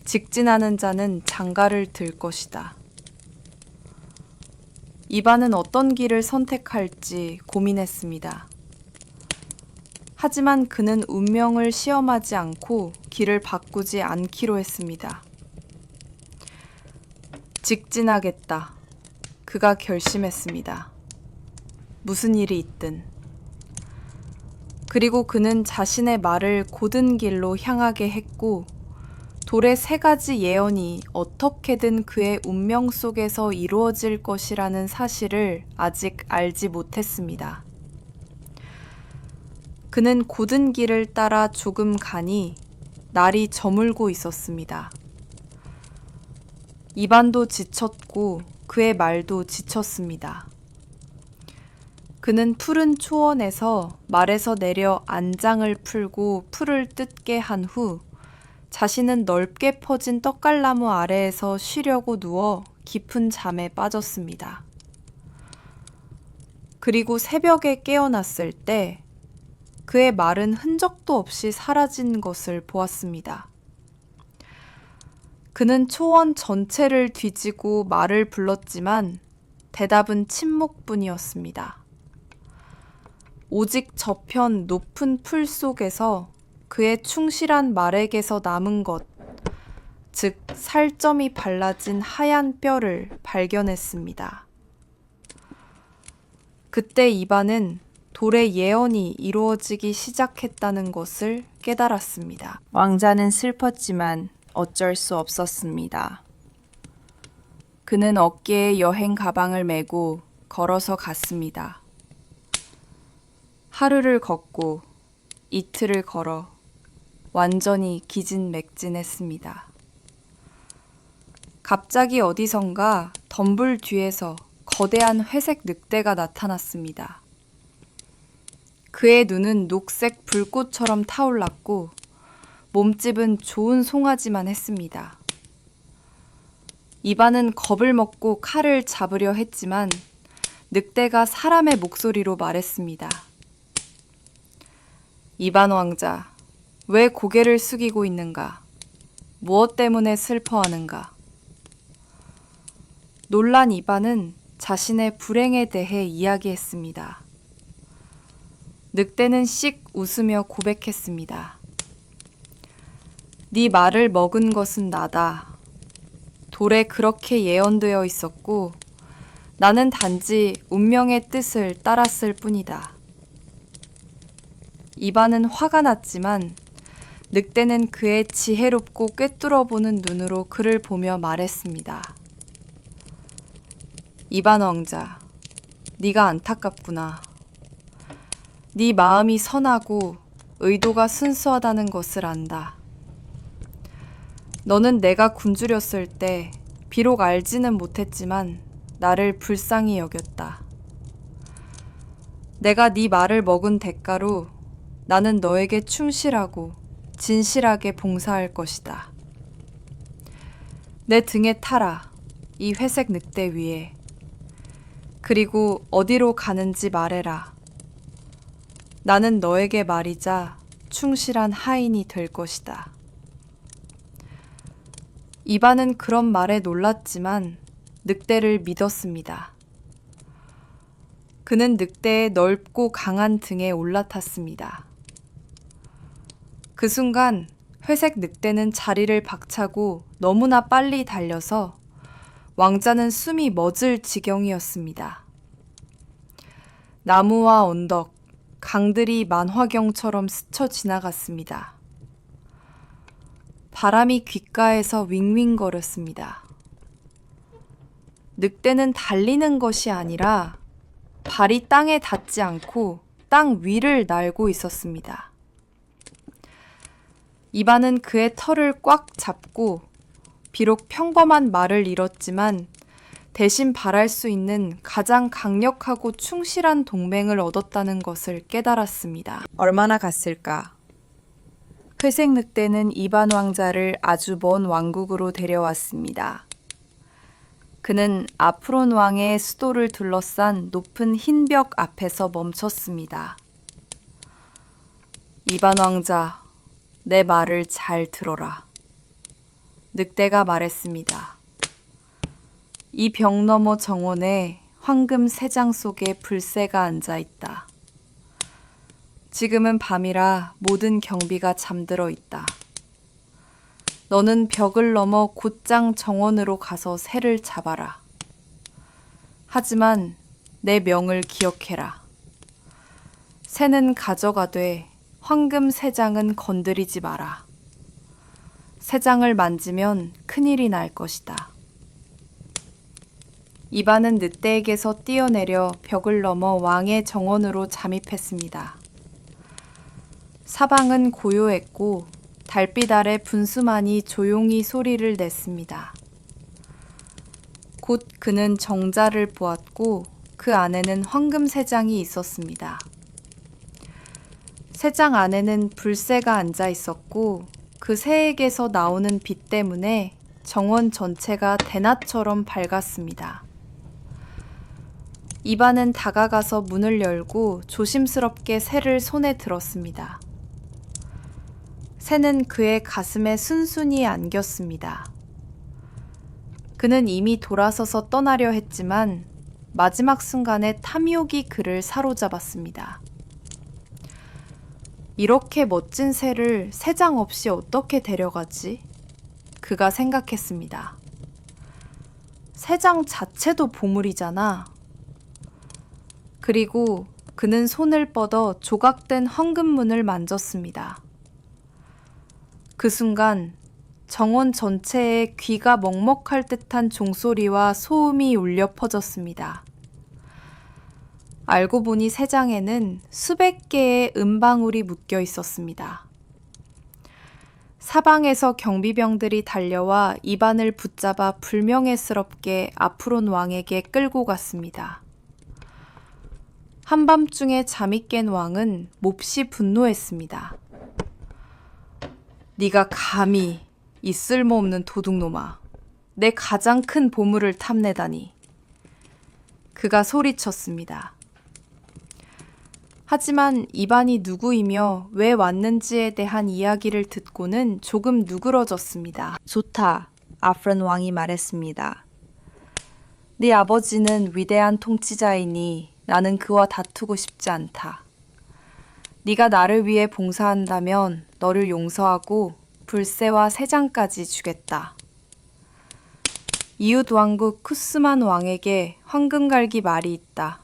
S1: 직진하는 자는 장가를 들 것이다. 이반은 어떤 길을 선택할지 고민했습니다. 하지만 그는 운명을 시험하지 않고 길을 바꾸지 않기로 했습니다. 직진하겠다. 그가 결심했습니다. 무슨 일이 있든. 그리고 그는 자신의 말을 고든 길로 향하게 했고 돌의 세 가지 예언이 어떻게든 그의 운명 속에서 이루어질 것이라는 사실을 아직 알지 못했습니다. 그는 고든 길을 따라 조금 가니 날이 저물고 있었습니다. 이반도 지쳤고 그의 말도 지쳤습니다. 그는 푸른 초원에서 말에서 내려 안장을 풀고 풀을 뜯게 한 후 자신은 넓게 퍼진 떡갈나무 아래에서 쉬려고 누워 깊은 잠에 빠졌습니다. 그리고 새벽에 깨어났을 때 그의 말은 흔적도 없이 사라진 것을 보았습니다. 그는 초원 전체를 뒤지고 말을 불렀지만 대답은 침묵뿐이었습니다. 오직 저편 높은 풀 속에서 그의 충실한 말에게서 남은 것, 즉 살점이 발라진 하얀 뼈를 발견했습니다. 그때 이반은 돌의 예언이 이루어지기 시작했다는 것을 깨달았습니다. 왕자는 슬펐지만 어쩔 수 없었습니다. 그는 어깨에 여행 가방을 메고 걸어서 갔습니다. 하루를 걷고 이틀을 걸어 완전히 기진맥진했습니다. 갑자기 어디선가 덤불 뒤에서 거대한 회색 늑대가 나타났습니다. 그의 눈은 녹색 불꽃처럼 타올랐고 몸집은 좋은 송아지만 했습니다. 이반은 겁을 먹고 칼을 잡으려 했지만 늑대가 사람의 목소리로 말했습니다. 이반 왕자, 왜 고개를 숙이고 있는가? 무엇 때문에 슬퍼하는가? 놀란 이반은 자신의 불행에 대해 이야기했습니다. 늑대는 씩 웃으며 고백했습니다. 네 말을 먹은 것은 나다. 돌에 그렇게 예언되어 있었고 나는 단지 운명의 뜻을 따랐을 뿐이다. 이반은 화가 났지만 늑대는 그의 지혜롭고 꿰뚫어보는 눈으로 그를 보며 말했습니다. 이반 왕자, 네가 안타깝구나. 네 마음이 선하고 의도가 순수하다는 것을 안다. 너는 내가 굶주렸을 때 비록 알지는 못했지만 나를 불쌍히 여겼다. 내가 네 말을 먹은 대가로 나는 너에게 충실하고 진실하게 봉사할 것이다. 내 등에 타라, 이 회색 늑대 위에. 그리고 어디로 가는지 말해라. 나는 너에게 말이자 충실한 하인이 될 것이다. 이반은 그런 말에 놀랐지만 늑대를 믿었습니다. 그는 늑대의 넓고 강한 등에 올라탔습니다. 그 순간 회색 늑대는 자리를 박차고 너무나 빨리 달려서 왕자는 숨이 멎을 지경이었습니다. 나무와 언덕, 강들이 만화경처럼 스쳐 지나갔습니다. 바람이 귓가에서 윙윙거렸습니다. 늑대는 달리는 것이 아니라 발이 땅에 닿지 않고 땅 위를 날고 있었습니다. 이반은 그의 털을 꽉 잡고 비록 평범한 말을 잃었지만 대신 바랄 수 있는 가장 강력하고 충실한 동맹을 얻었다는 것을 깨달았습니다. 얼마나 갔을까? 회색 늑대는 이반 왕자를 아주 먼 왕국으로 데려왔습니다. 그는 아프론 왕의 수도를 둘러싼 높은 흰 벽 앞에서 멈췄습니다. 이반 왕자, 내 말을 잘 들어라. 늑대가 말했습니다. 이 벽 너머 정원에 황금 새장 속에 불새가 앉아 있다. 지금은 밤이라 모든 경비가 잠들어 있다. 너는 벽을 넘어 곧장 정원으로 가서 새를 잡아라. 하지만 내 명을 기억해라. 새는 가져가되 황금 새장은 건드리지 마라. 새장을 만지면 큰일이 날 것이다. 이반은 늑대에게서 뛰어내려 벽을 넘어 왕의 정원으로 잠입했습니다. 사방은 고요했고 달빛 아래 분수만이 조용히 소리를 냈습니다. 곧 그는 정자를 보았고 그 안에는 황금 새장이 있었습니다. 새장 안에는 불새가 앉아 있었고 그 새에게서 나오는 빛 때문에 정원 전체가 대낮처럼 밝았습니다. 이반은 다가가서 문을 열고 조심스럽게 새를 손에 들었습니다. 새는 그의 가슴에 순순히 안겼습니다. 그는 이미 돌아서서 떠나려 했지만 마지막 순간에 탐욕이 그를 사로잡았습니다. 이렇게 멋진 새를 새장 없이 어떻게 데려가지? 그가 생각했습니다. 새장 자체도 보물이잖아. 그리고 그는 손을 뻗어 조각된 황금문을 만졌습니다. 그 순간 정원 전체에 귀가 먹먹할 듯한 종소리와 소음이 울려 퍼졌습니다. 알고 보니 새장에는 수백 개의 은방울이 묶여 있었습니다. 사방에서 경비병들이 달려와 이반을 붙잡아 불명예스럽게 아프론 왕에게 끌고 갔습니다. 한밤중에 잠이 깬 왕은 몹시 분노했습니다. 네가 감히 이 쓸모없는 도둑놈아, 내 가장 큰 보물을 탐내다니. 그가 소리쳤습니다. 하지만 이반이 누구이며 왜 왔는지에 대한 이야기를 듣고는 조금 누그러졌습니다. 좋다, 아프론 왕이 말했습니다. 네 아버지는 위대한 통치자이니 나는 그와 다투고 싶지 않다. 네가 나를 위해 봉사한다면 너를 용서하고 불새와 새장까지 주겠다. 이웃 왕국 쿠스만 왕에게 황금갈기 말이 있다.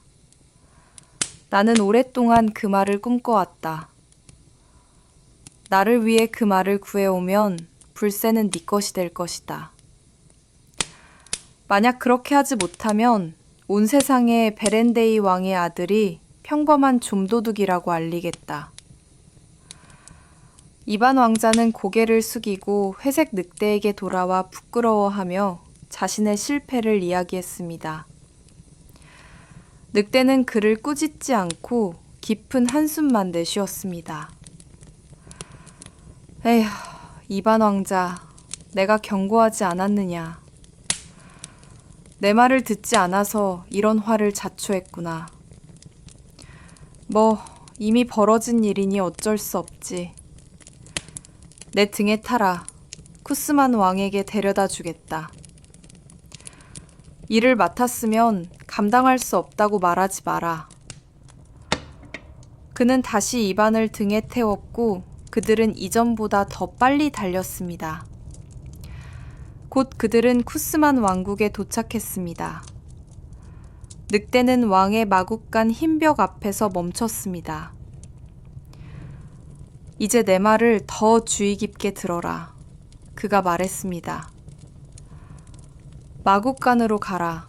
S1: 나는 오랫동안 그 말을 꿈꿔왔다. 나를 위해 그 말을 구해오면 불새는 네 것이 될 것이다. 만약 그렇게 하지 못하면 온 세상에 베렌데이 왕의 아들이 평범한 좀도둑이라고 알리겠다. 이반 왕자는 고개를 숙이고 회색 늑대에게 돌아와 부끄러워하며 자신의 실패를 이야기했습니다. 늑대는 그를 꾸짖지 않고 깊은 한숨만 내쉬었습니다. 에휴, 이반 왕자, 내가 경고하지 않았느냐. 내 말을 듣지 않아서 이런 화를 자초했구나. 뭐 이미 벌어진 일이니 어쩔 수 없지. 내 등에 타라. 쿠스만 왕에게 데려다 주겠다. 일을 맡았으면 감당할 수 없다고 말하지 마라. 그는 다시 이반을 등에 태웠고 그들은 이전보다 더 빨리 달렸습니다. 곧 그들은 쿠스만 왕국에 도착했습니다. 늑대는 왕의 마구간 흰 벽 앞에서 멈췄습니다. 이제 내 말을 더 주의 깊게 들어라. 그가 말했습니다. 마구간으로 가라.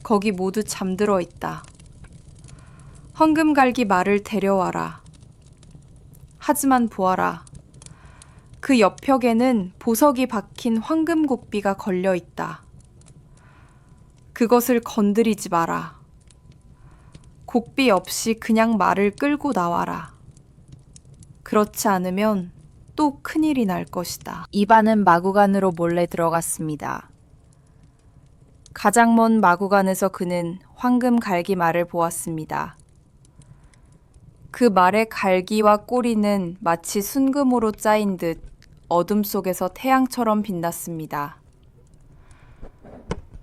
S1: 거기 모두 잠들어 있다. 황금갈기 말을 데려와라. 하지만 보아라. 그 옆벽에는 보석이 박힌 황금곡비가 걸려 있다. 그것을 건드리지 마라. 곡비 없이 그냥 말을 끌고 나와라. 그렇지 않으면 또 큰일이 날 것이다. 이반은 마구간으로 몰래 들어갔습니다. 가장 먼 마구간에서 그는 황금 갈기 말을 보았습니다. 그 말의 갈기와 꼬리는 마치 순금으로 짜인 듯 어둠 속에서 태양처럼 빛났습니다.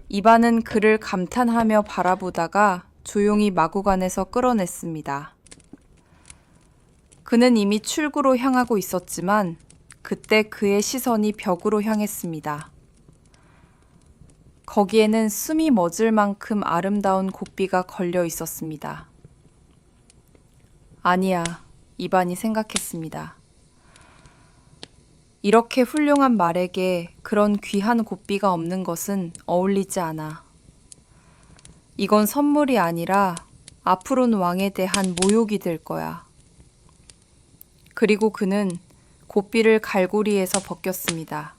S1: 이반은 그를 감탄하며 바라보다가 조용히 마구간에서 끌어냈습니다. 그는 이미 출구로 향하고 있었지만 그때 그의 시선이 벽으로 향했습니다. 거기에는 숨이 멎을 만큼 아름다운 곡비가 걸려 있었습니다. 아니야, 이반이 생각했습니다. 이렇게 훌륭한 말에게 그런 귀한 곡비가 없는 것은 어울리지 않아. 이건 선물이 아니라 앞으로는 왕에 대한 모욕이 될 거야. 그리고 그는 곡비를 갈고리에서 벗겼습니다.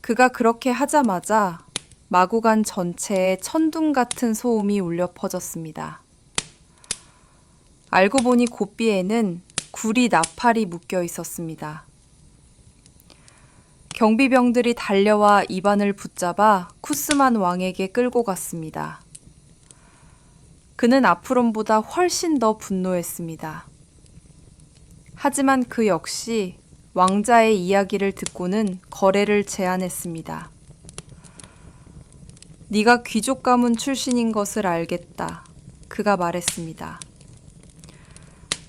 S1: 그가 그렇게 하자마자 마구간 전체에 천둥 같은 소음이 울려 퍼졌습니다. 알고 보니 곡비에는 구리 나팔이 묶여 있었습니다. 경비병들이 달려와 이반을 붙잡아 쿠스만 왕에게 끌고 갔습니다. 그는 아프론보다 훨씬 더 분노했습니다. 하지만 그 역시 왕자의 이야기를 듣고는 거래를 제안했습니다. 네가 귀족 가문 출신인 것을 알겠다. 그가 말했습니다.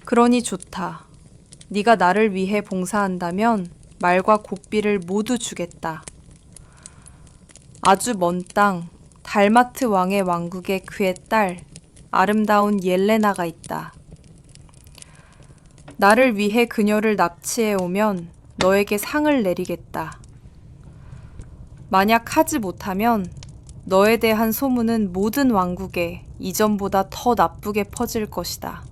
S1: 그러니 좋다. 네가 나를 위해 봉사한다면 말과 곡비를 모두 주겠다. 아주 먼 땅 달마트 왕의 왕국에 그의 딸 아름다운 옐레나가 있다. 나를 위해 그녀를 납치해 오면 너에게 상을 내리겠다. 만약 하지 못하면 너에 대한 소문은 모든 왕국에 이전보다 더 나쁘게 퍼질 것이다.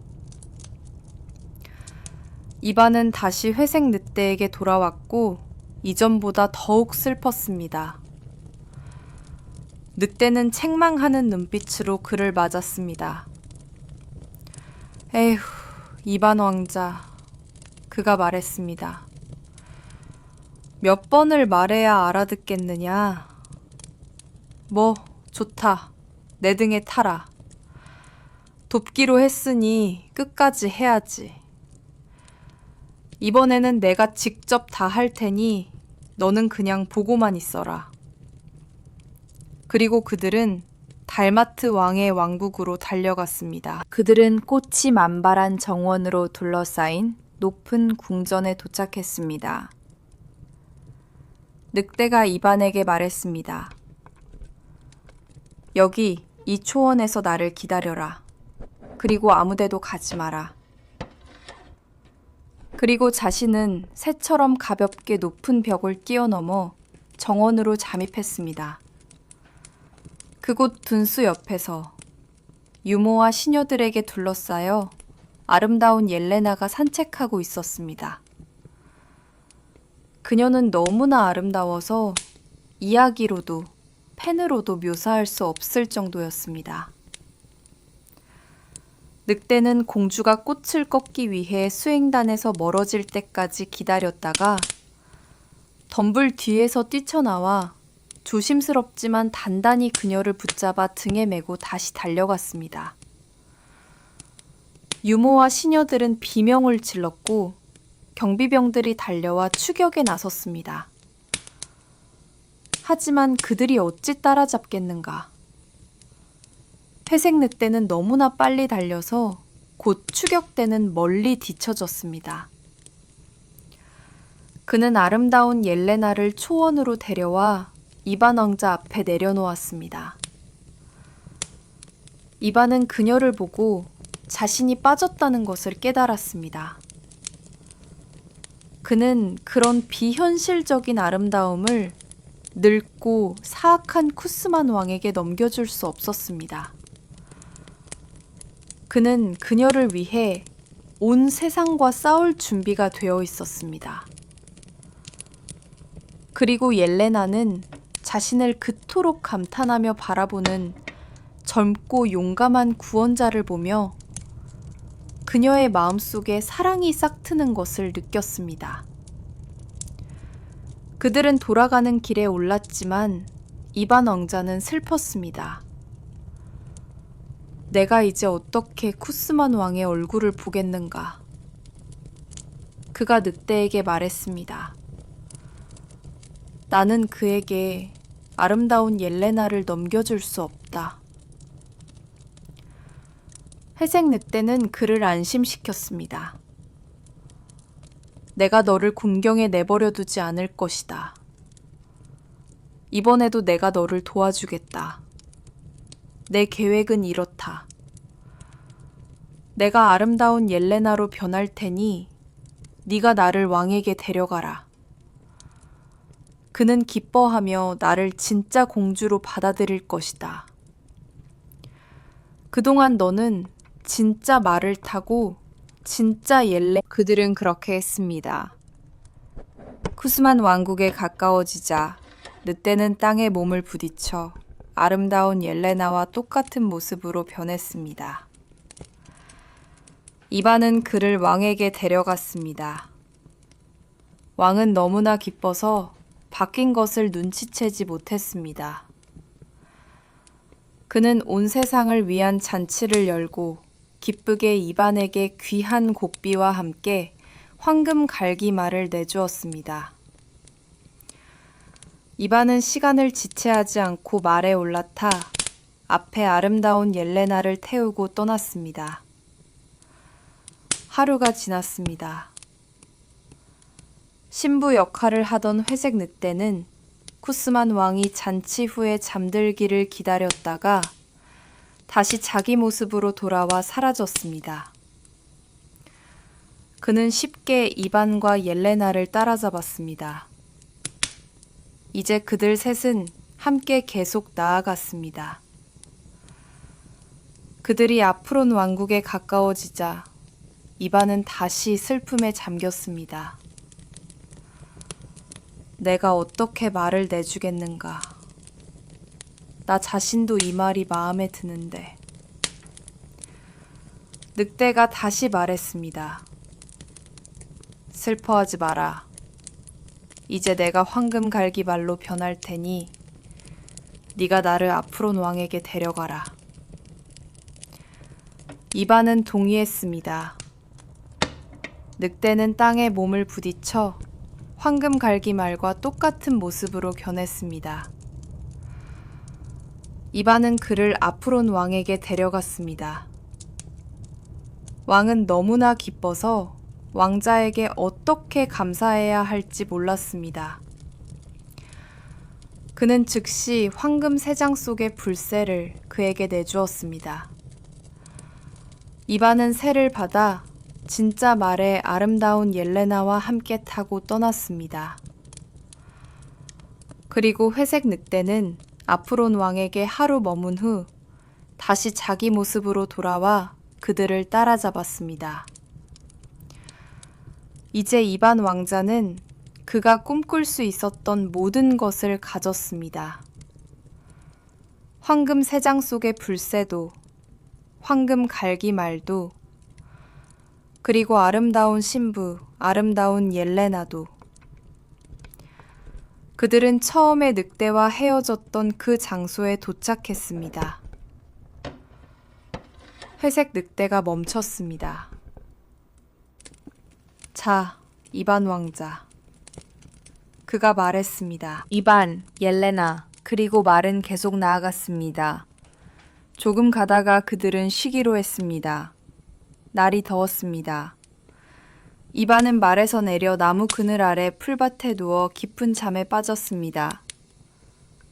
S1: 이반은 다시 회색 늑대에게 돌아왔고 이전보다 더욱 슬펐습니다. 늑대는 책망하는 눈빛으로 그를 맞았습니다. 에휴, 이반 왕자, 그가 말했습니다. 몇 번을 말해야 알아듣겠느냐? 뭐, 좋다. 내 등에 타라. 돕기로 했으니 끝까지 해야지. 이번에는 내가 직접 다 할 테니 너는 그냥 보고만 있어라. 그리고 그들은 달마트 왕의 왕국으로 달려갔습니다. 그들은 꽃이 만발한 정원으로 둘러싸인 높은 궁전에 도착했습니다. 늑대가 이반에게 말했습니다. 여기 이 초원에서 나를 기다려라. 그리고 아무데도 가지 마라. 그리고 자신은 새처럼 가볍게 높은 벽을 뛰어넘어 정원으로 잠입했습니다. 그곳 분수 옆에서 유모와 시녀들에게 둘러싸여 아름다운 옐레나가 산책하고 있었습니다. 그녀는 너무나 아름다워서 이야기로도 펜으로도 묘사할 수 없을 정도였습니다. 늑대는 공주가 꽃을 꺾기 위해 수행단에서 멀어질 때까지 기다렸다가 덤불 뒤에서 뛰쳐나와 조심스럽지만 단단히 그녀를 붙잡아 등에 메고 다시 달려갔습니다. 유모와 시녀들은 비명을 질렀고 경비병들이 달려와 추격에 나섰습니다. 하지만 그들이 어찌 따라잡겠는가. 회색 늑대는 너무나 빨리 달려서 곧 추격대는 멀리 뒤처졌습니다. 그는 아름다운 옐레나를 초원으로 데려와 이반 왕자 앞에 내려놓았습니다. 이반은 그녀를 보고 자신이 빠졌다는 것을 깨달았습니다. 그는 그런 비현실적인 아름다움을 늙고 사악한 쿠스만 왕에게 넘겨줄 수 없었습니다. 그는 그녀를 위해 온 세상과 싸울 준비가 되어 있었습니다. 그리고 옐레나는 자신을 그토록 감탄하며 바라보는 젊고 용감한 구원자를 보며 그녀의 마음속에 사랑이 싹트는 것을 느꼈습니다. 그들은 돌아가는 길에 올랐지만 이반 왕자는 슬펐습니다. 내가 이제 어떻게 쿠스만 왕의 얼굴을 보겠는가? 그가 늑대에게 말했습니다. 나는 그에게 아름다운 옐레나를 넘겨줄 수 없다. 회색 늑대는 그를 안심시켰습니다. 내가 너를 곤경에 내버려 두지 않을 것이다. 이번에도 내가 너를 도와주겠다. 내 계획은 이렇다. 내가 아름다운 옐레나로 변할 테니 네가 나를 왕에게 데려가라. 그는 기뻐하며 나를 진짜 공주로 받아들일 것이다. 그동안 너는 진짜 말을 타고 진짜 그들은 그렇게 했습니다. 쿠스만 왕국에 가까워지자 늑대는 땅에 몸을 부딪혀 아름다운 옐레나와 똑같은 모습으로 변했습니다. 이반은 그를 왕에게 데려갔습니다. 왕은 너무나 기뻐서 바뀐 것을 눈치채지 못했습니다. 그는 온 세상을 위한 잔치를 열고 기쁘게 이반에게 귀한 곡비와 함께 황금 갈기말을 내주었습니다. 이반은 시간을 지체하지 않고 말에 올라타 앞에 아름다운 옐레나를 태우고 떠났습니다. 하루가 지났습니다. 신부 역할을 하던 회색 늑대는 쿠스만 왕이 잔치 후에 잠들기를 기다렸다가 다시 자기 모습으로 돌아와 사라졌습니다. 그는 쉽게 이반과 옐레나를 따라잡았습니다. 이제 그들 셋은 함께 계속 나아갔습니다. 그들이 아프론 왕국에 가까워지자 이반은 다시 슬픔에 잠겼습니다. 내가 어떻게 말을 내주겠는가? 나 자신도 이 말이 마음에 드는데. 늑대가 다시 말했습니다. 슬퍼하지 마라. 이제 내가 황금 갈기말로 변할 테니 네가 나를 아프론 왕에게 데려가라. 이반은 동의했습니다. 늑대는 땅에 몸을 부딪혀 황금 갈기말과 똑같은 모습으로 변했습니다. 이반은 그를 아프론 왕에게 데려갔습니다. 왕은 너무나 기뻐서 왕자에게 어떻게 감사해야 할지 몰랐습니다. 그는 즉시 황금 세장 속의 불새를 그에게 내주었습니다. 이반은 새를 받아 진짜 말에 아름다운 옐레나와 함께 타고 떠났습니다. 그리고 회색 늑대는 아프론 왕에게 하루 머문 후 다시 자기 모습으로 돌아와 그들을 따라잡았습니다. 이제 이반 왕자는 그가 꿈꿀 수 있었던 모든 것을 가졌습니다. 황금 세장 속의 불새도, 황금 갈기말도, 그리고 아름다운 신부, 아름다운 옐레나도. 그들은 처음에 늑대와 헤어졌던 그 장소에 도착했습니다. 회색 늑대가 멈췄습니다. 자, 이반 왕자. 그가 말했습니다. 이반, 옐레나, 그리고 말은 계속 나아갔습니다. 조금 가다가 그들은 쉬기로 했습니다. 날이 더웠습니다. 이반은 말에서 내려 나무 그늘 아래 풀밭에 누워 깊은 잠에 빠졌습니다.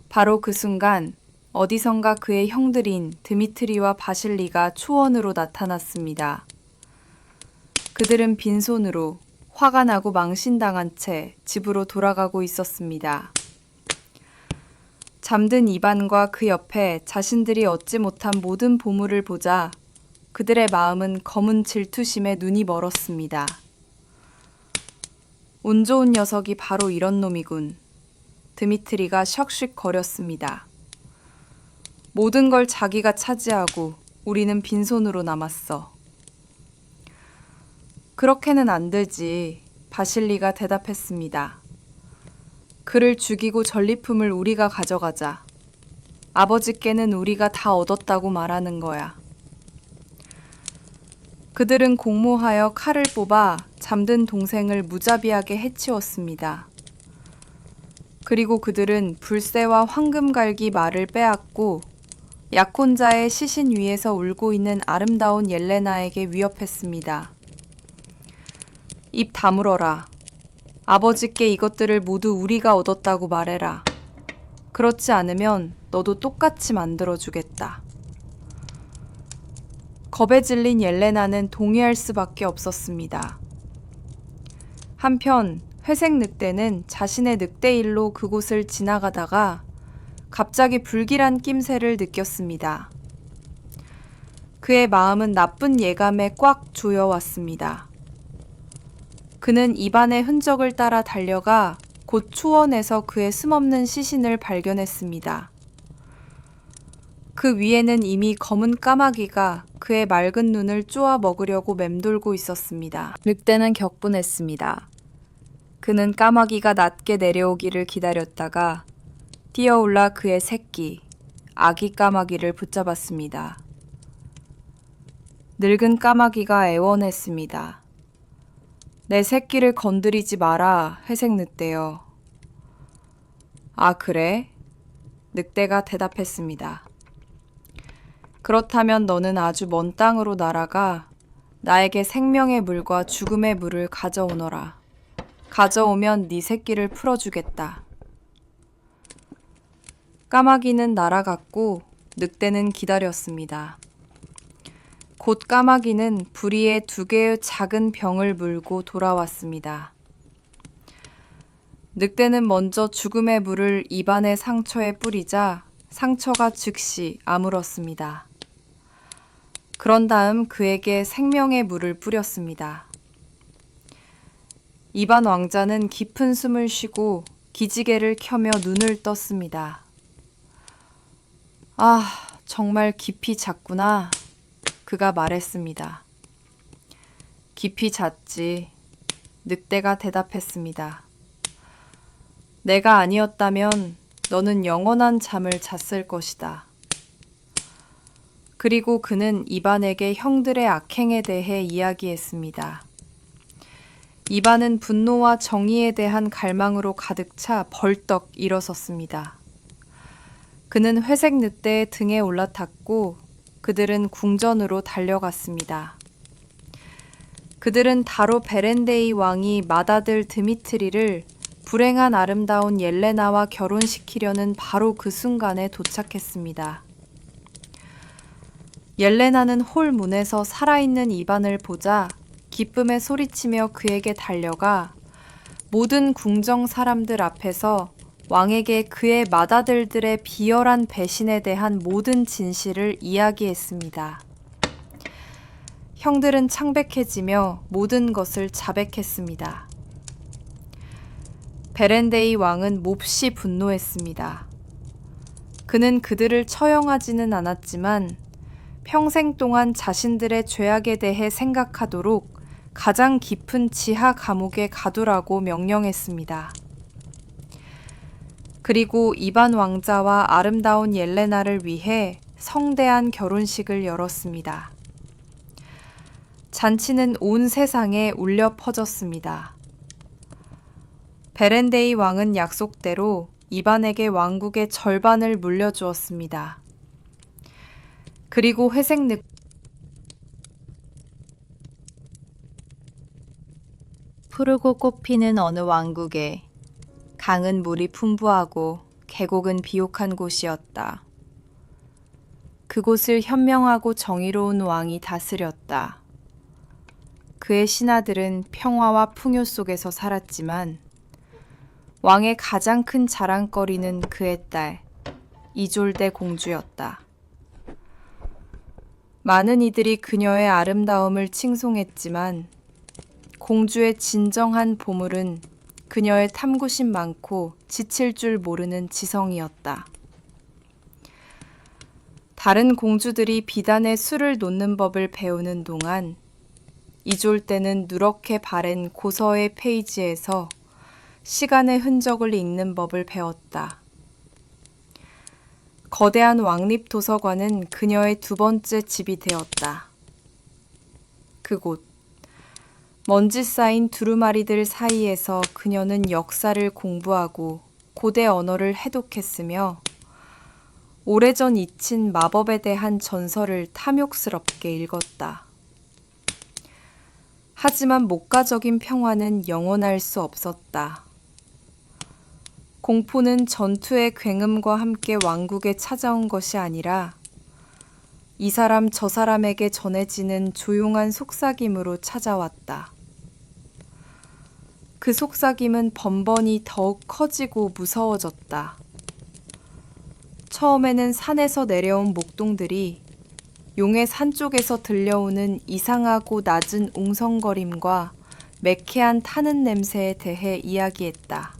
S1: 바로 그 순간 어디선가 그의 형들인 드미트리와 바실리가 초원으로 나타났습니다. 그들은 빈손으로 화가 나고 망신당한 채 집으로 돌아가고 있었습니다. 잠든 이반과 그 옆에 자신들이 얻지 못한 모든 보물을 보자 그들의 마음은 검은 질투심에 눈이 멀었습니다. 운 좋은 녀석이 바로 이런 놈이군. 드미트리가 석식거렸습니다. 모든 걸 자기가 차지하고 우리는 빈손으로 남았어. 그렇게는 안 되지, 바실리가 대답했습니다. 그를 죽이고 전리품을 우리가 가져가자. 아버지께는 우리가 다 얻었다고 말하는 거야. 그들은 공모하여 칼을 뽑아 잠든 동생을 무자비하게 해치웠습니다. 그리고 그들은 불새와 황금갈기 말을 빼앗고 약혼자의 시신 위에서 울고 있는 아름다운 옐레나에게 위협했습니다. 입 다물어라. 아버지께 이것들을 모두 우리가 얻었다고 말해라. 그렇지 않으면 너도 똑같이 만들어주겠다. 겁에 질린 옐레나는 동의할 수밖에 없었습니다. 한편 회색 늑대는 자신의 늑대일로 그곳을 지나가다가 갑자기 불길한 낌새를 느꼈습니다. 그의 마음은 나쁜 예감에 꽉 조여왔습니다. 그는 입안의 흔적을 따라 달려가 곧 초원에서 그의 숨없는 시신을 발견했습니다. 그 위에는 이미 검은 까마귀가 그의 맑은 눈을 쪼아 먹으려고 맴돌고 있었습니다. 늑대는 격분했습니다. 그는 까마귀가 낮게 내려오기를 기다렸다가 뛰어올라 그의 새끼, 아기 까마귀를 붙잡았습니다. 늙은 까마귀가 애원했습니다. 내 새끼를 건드리지 마라, 회색 늑대여. 아, 그래? 늑대가 대답했습니다. 그렇다면 너는 아주 먼 땅으로 날아가 나에게 생명의 물과 죽음의 물을 가져오너라. 가져오면 네 새끼를 풀어주겠다. 까마귀는 날아갔고 늑대는 기다렸습니다. 곧 까마귀는 부리에 2개의 작은 병을 물고 돌아왔습니다. 늑대는 먼저 죽음의 물을 입안의 상처에 뿌리자 상처가 즉시 아물었습니다. 그런 다음 그에게 생명의 물을 뿌렸습니다. 이반 왕자는 깊은 숨을 쉬고 기지개를 켜며 눈을 떴습니다. 아, 정말 깊이 잤구나. 그가 말했습니다. 깊이 잤지. 늑대가 대답했습니다. 내가 아니었다면 너는 영원한 잠을 잤을 것이다. 그리고 그는 이반에게 형들의 악행에 대해 이야기했습니다. 이반은 분노와 정의에 대한 갈망으로 가득 차 벌떡 일어섰습니다. 그는 회색 늑대의 등에 올라탔고 그들은 궁전으로 달려갔습니다. 그들은 다로 베렌데이 왕이 맏아들 드미트리를 불행한 아름다운 옐레나와 결혼시키려는 바로 그 순간에 도착했습니다. 옐레나는 홀 문에서 살아있는 이반을 보자 기쁨에 소리치며 그에게 달려가 모든 궁정 사람들 앞에서 왕에게 그의 맏아들들의 비열한 배신에 대한 모든 진실을 이야기했습니다. 형들은 창백해지며 모든 것을 자백했습니다. 베렌데이 왕은 몹시 분노했습니다. 그는 그들을 처형하지는 않았지만 평생 동안 자신들의 죄악에 대해 생각하도록 가장 깊은 지하 감옥에 가두라고 명령했습니다. 그리고 이반 왕자와 아름다운 옐레나를 위해 성대한 결혼식을 열었습니다. 잔치는 온 세상에 울려 퍼졌습니다. 베렌데이 왕은 약속대로 이반에게 왕국의 절반을 물려주었습니다. 그리고 회색 늑 푸르고 꽃피는 어느 왕국에 강은 물이 풍부하고 계곡은 비옥한 곳이었다. 그곳을 현명하고 정의로운 왕이 다스렸다. 그의 신하들은 평화와 풍요 속에서 살았지만 왕의 가장 큰 자랑거리는 그의 딸 이졸데 공주였다. 많은 이들이 그녀의 아름다움을 칭송했지만 공주의 진정한 보물은 그녀의 탐구심 많고 지칠 줄 모르는 지성이었다. 다른 공주들이 비단에 술을 놓는 법을 배우는 동안 이졸대는 누렇게 바랜 고서의 페이지에서 시간의 흔적을 읽는 법을 배웠다. 거대한 왕립 도서관은 그녀의 두 번째 집이 되었다. 그곳, 먼지 쌓인 두루마리들 사이에서 그녀는 역사를 공부하고 고대 언어를 해독했으며 오래전 잊힌 마법에 대한 전설을 탐욕스럽게 읽었다. 하지만 목가적인 평화는 영원할 수 없었다. 공포는 전투의 굉음과 함께 왕국에 찾아온 것이 아니라 이 사람 저 사람에게 전해지는 조용한 속삭임으로 찾아왔다. 그 속삭임은 번번이 더욱 커지고 무서워졌다. 처음에는 산에서 내려온 목동들이 용의 산 쪽에서 들려오는 이상하고 낮은 웅성거림과 매캐한 타는 냄새에 대해 이야기했다.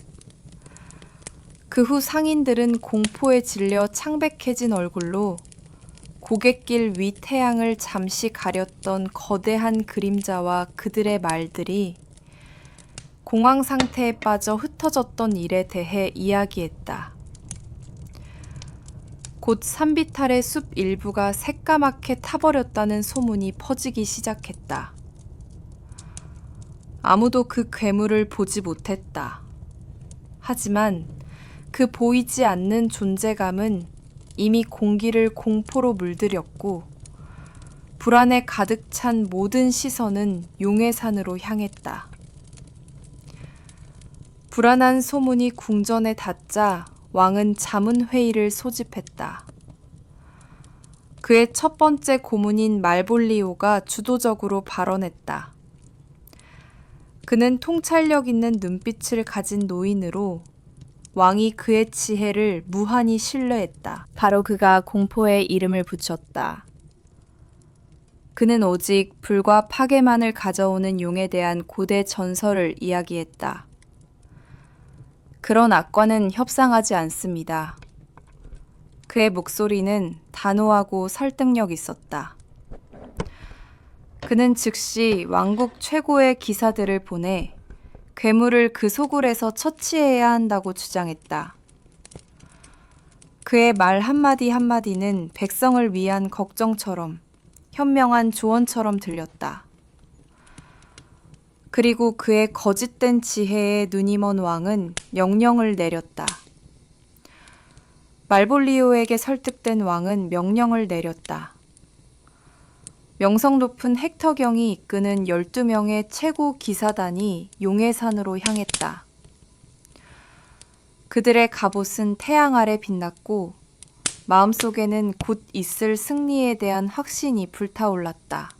S1: 그 후 상인들은 공포에 질려 창백해진 얼굴로 고갯길 위 태양을 잠시 가렸던 거대한 그림자와 그들의 말들이 공황 상태에 빠져 흩어졌던 일에 대해 이야기했다. 곧 산비탈의 숲 일부가 새까맣게 타버렸다는 소문이 퍼지기 시작했다. 아무도 그 괴물을 보지 못했다. 하지만 그 보이지 않는 존재감은 이미 공기를 공포로 물들였고 불안에 가득 찬 모든 시선은 용해산으로 향했다. 불안한 소문이 궁전에 닿자 왕은 자문회의를 소집했다. 그의 첫 번째 고문인 말볼리오가 주도적으로 발언했다. 그는 통찰력 있는 눈빛을 가진 노인으로 왕이 그의 지혜를 무한히 신뢰했다. 바로 그가 공포에 이름을 붙였다. 그는 오직 불과 파괴만을 가져오는 용에 대한 고대 전설을 이야기했다. 그런 악과는 협상하지 않습니다. 그의 목소리는 단호하고 설득력 있었다. 그는 즉시 왕국 최고의 기사들을 보내 괴물을 그 소굴에서 처치해야 한다고 주장했다. 그의 말 한마디 한마디는 백성을 위한 걱정처럼 현명한 조언처럼 들렸다. 그리고 그의 거짓된 지혜에 눈이 먼 왕은 명령을 내렸다. 말볼리오에게 설득된 왕은 명령을 내렸다. 명성 높은 헥터경이 이끄는 12명의 최고 기사단이 용해산으로 향했다. 그들의 갑옷은 태양 아래 빛났고 마음속에는 곧 있을 승리에 대한 확신이 불타올랐다.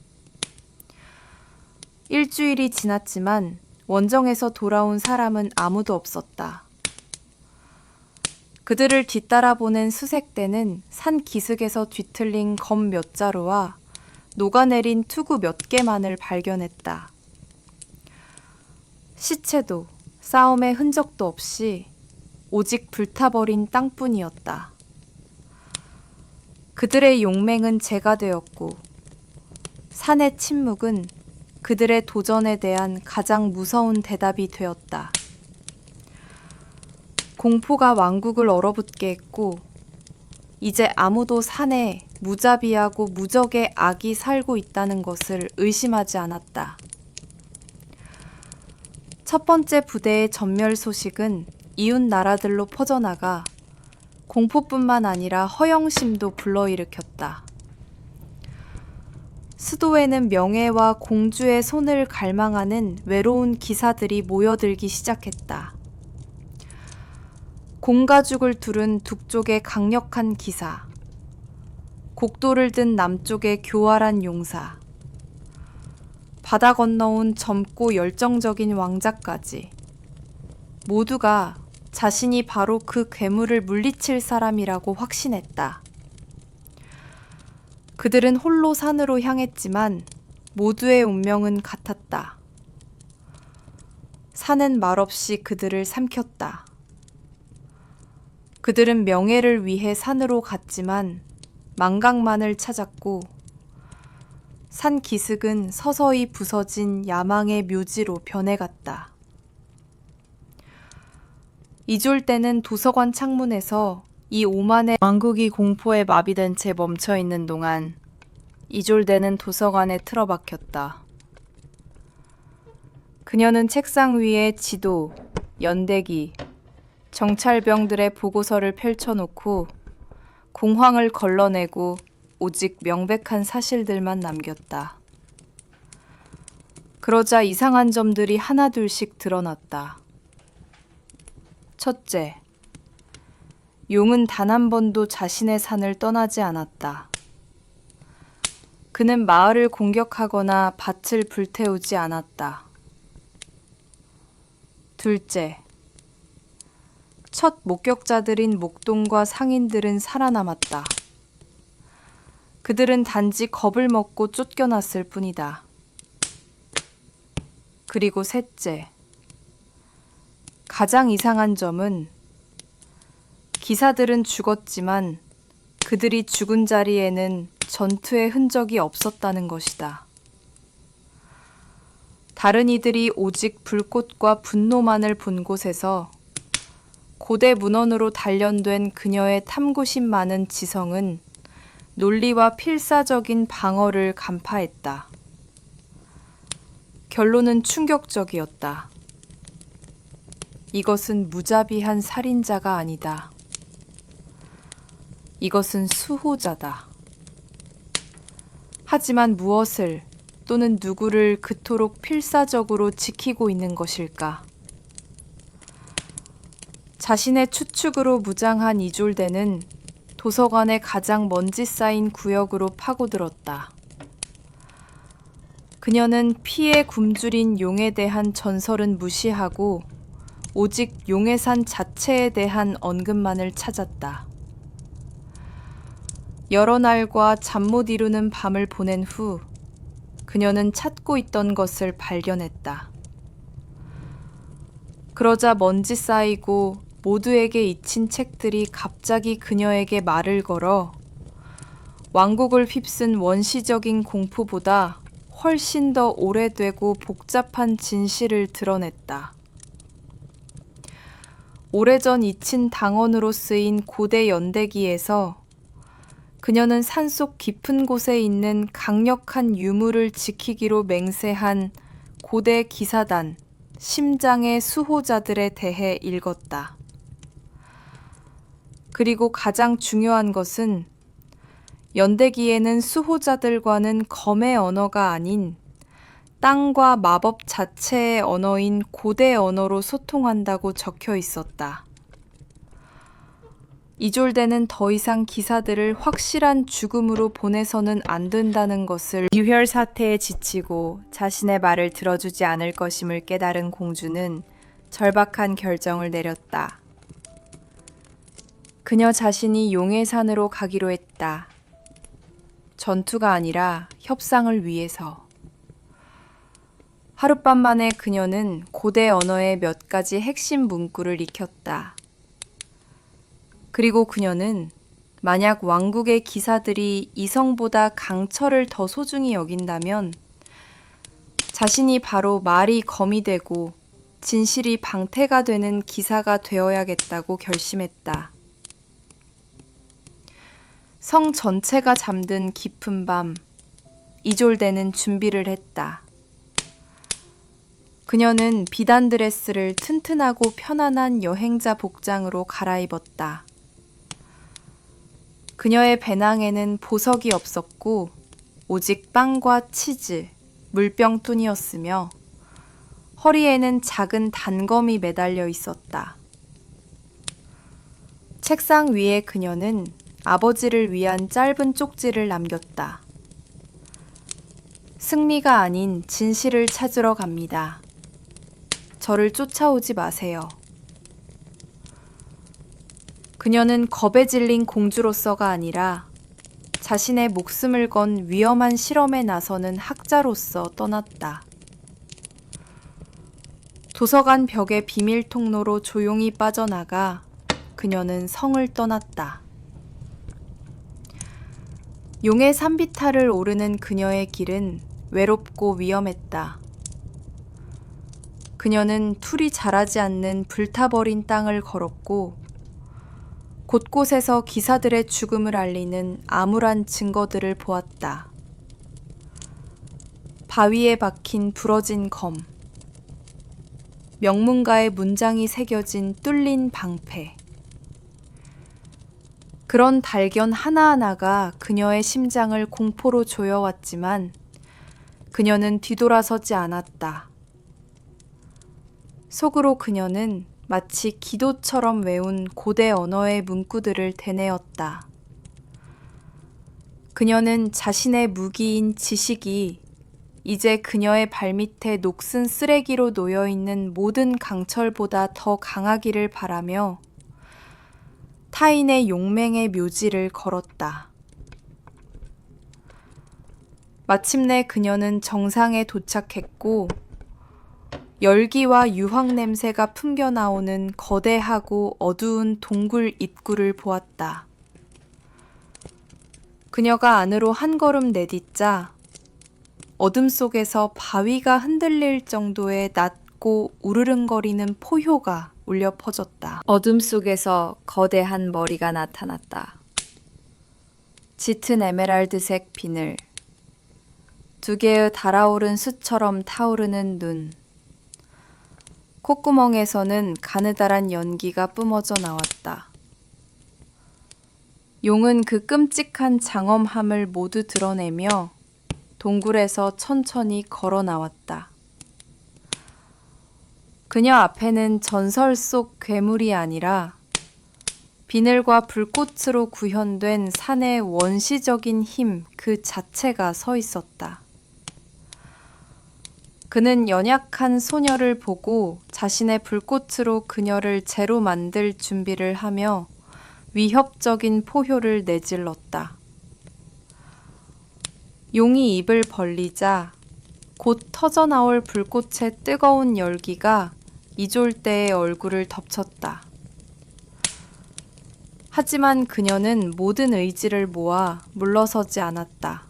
S1: 일주일이 지났지만 원정에서 돌아온 사람은 아무도 없었다. 그들을 뒤따라 보낸 수색대는 산 기슭에서 뒤틀린 검 몇 자루와 녹아내린 투구 몇 개만을 발견했다. 시체도 싸움의 흔적도 없이 오직 불타버린 땅뿐이었다. 그들의 용맹은 재가 되었고 산의 침묵은 그들의 도전에 대한 가장 무서운 대답이 되었다. 공포가 왕국을 얼어붙게 했고 이제 아무도 산에 무자비하고 무적의 악이 살고 있다는 것을 의심하지 않았다. 첫 번째 부대의 전멸 소식은 이웃 나라들로 퍼져나가 공포뿐만 아니라 허영심도 불러일으켰다. 수도에는 명예와 공주의 손을 갈망하는 외로운 기사들이 모여들기 시작했다. 곰가죽을 두른 북쪽의 강력한 기사, 곡도를 든 남쪽의 교활한 용사, 바다 건너온 젊고 열정적인 왕자까지 모두가 자신이 바로 그 괴물을 물리칠 사람이라고 확신했다. 그들은 홀로 산으로 향했지만 모두의 운명은 같았다. 산은 말없이 그들을 삼켰다. 그들은 명예를 위해 산으로 갔지만 망각만을 찾았고 산 기슭은 서서히 부서진 야망의 묘지로 변해갔다. 이졸대는 도서관 창문에서 이 오만의 왕국이 공포에 마비된 채 멈춰있는 동안 이졸대는 도서관에 틀어박혔다. 그녀는 책상 위에 지도, 연대기, 정찰병들의 보고서를 펼쳐놓고 공황을 걸러내고 오직 명백한 사실들만 남겼다. 그러자 이상한 점들이 하나둘씩 드러났다. 첫째, 용은 단 한 번도 자신의 산을 떠나지 않았다. 그는 마을을 공격하거나 밭을 불태우지 않았다. 둘째, 첫 목격자들인 목동과 상인들은 살아남았다. 그들은 단지 겁을 먹고 쫓겨났을 뿐이다. 그리고 셋째, 가장 이상한 점은 기사들은 죽었지만 그들이 죽은 자리에는 전투의 흔적이 없었다는 것이다. 다른 이들이 오직 불꽃과 분노만을 본 곳에서 고대 문헌으로 단련된 그녀의 탐구심 많은 지성은 논리와 필사적인 방어를 간파했다. 결론은 충격적이었다. 이것은 무자비한 살인자가 아니다. 이것은 수호자다. 하지만 무엇을 또는 누구를 그토록 필사적으로 지키고 있는 것일까? 자신의 추측으로 무장한 이졸대는 도서관의 가장 먼지 쌓인 구역으로 파고들었다. 그녀는 피에 굶주린 용에 대한 전설은 무시하고 오직 용의 산 자체에 대한 언급만을 찾았다. 여러 날과 잠 못 이루는 밤을 보낸 후 그녀는 찾고 있던 것을 발견했다. 그러자 먼지 쌓이고 모두에게 잊힌 책들이 갑자기 그녀에게 말을 걸어 왕국을 휩쓴 원시적인 공포보다 훨씬 더 오래되고 복잡한 진실을 드러냈다. 오래전 잊힌 당원으로 쓰인 고대 연대기에서 그녀는 산속 깊은 곳에 있는 강력한 유물을 지키기로 맹세한 고대 기사단, 심장의 수호자들에 대해 읽었다. 그리고 가장 중요한 것은 연대기에는 수호자들과는 검의 언어가 아닌 땅과 마법 자체의 언어인 고대 언어로 소통한다고 적혀 있었다. 이졸대는 더 이상 기사들을 확실한 죽음으로 보내서는 안 된다는 것을 유혈 사태에 지치고 자신의 말을 들어주지 않을 것임을 깨달은 공주는 절박한 결정을 내렸다. 그녀 자신이 용의 산으로 가기로 했다. 전투가 아니라 협상을 위해서. 하룻밤 만에 그녀는 고대 언어의 몇 가지 핵심 문구를 익혔다. 그리고 그녀는 만약 왕국의 기사들이 이성보다 강철을 더 소중히 여긴다면 자신이 바로 말이 검이 되고 진실이 방패가 되는 기사가 되어야겠다고 결심했다. 성 전체가 잠든 깊은 밤, 이졸대는 준비를 했다. 그녀는 비단 드레스를 튼튼하고 편안한 여행자 복장으로 갈아입었다. 그녀의 배낭에는 보석이 없었고 오직 빵과 치즈, 물병뿐이었으며 허리에는 작은 단검이 매달려 있었다. 책상 위에 그녀는 아버지를 위한 짧은 쪽지를 남겼다. 승리가 아닌 진실을 찾으러 갑니다. 저를 쫓아오지 마세요. 그녀는 겁에 질린 공주로서가 아니라 자신의 목숨을 건 위험한 실험에 나서는 학자로서 떠났다. 도서관 벽의 비밀 통로로 조용히 빠져나가 그녀는 성을 떠났다. 용의 산비탈을 오르는 그녀의 길은 외롭고 위험했다. 그녀는 풀이 자라지 않는 불타버린 땅을 걸었고 곳곳에서 기사들의 죽음을 알리는 암울한 증거들을 보았다. 바위에 박힌 부러진 검, 명문가의 문장이 새겨진 뚫린 방패. 그런 달견 하나하나가 그녀의 심장을 공포로 조여왔지만 그녀는 뒤돌아서지 않았다. 속으로 그녀는 마치 기도처럼 외운 고대 언어의 문구들을 되뇌었다. 그녀는 자신의 무기인 지식이 이제 그녀의 발밑에 녹슨 쓰레기로 놓여있는 모든 강철보다 더 강하기를 바라며 타인의 용맹의 묘지를 걸었다. 마침내 그녀는 정상에 도착했고 열기와 유황 냄새가 풍겨나오는 거대하고 어두운 동굴 입구를 보았다. 그녀가 안으로 한 걸음 내딛자 어둠 속에서 바위가 흔들릴 정도의 낮고 우르릉거리는 포효가 울려 퍼졌다. 어둠 속에서 거대한 머리가 나타났다. 짙은 에메랄드색 비늘, 두 개의 달아오른 수처럼 타오르는 눈, 콧구멍에서는 가느다란 연기가 뿜어져 나왔다. 용은 그 끔찍한 장엄함을 모두 드러내며 동굴에서 천천히 걸어 나왔다. 그녀 앞에는 전설 속 괴물이 아니라 비늘과 불꽃으로 구현된 산의 원시적인 힘 그 자체가 서 있었다. 그는 연약한 소녀를 보고 자신의 불꽃으로 그녀를 재로 만들 준비를 하며 위협적인 포효를 내질렀다. 용이 입을 벌리자 곧 터져나올 불꽃의 뜨거운 열기가 이졸대의 얼굴을 덮쳤다. 하지만 그녀는 모든 의지를 모아 물러서지 않았다.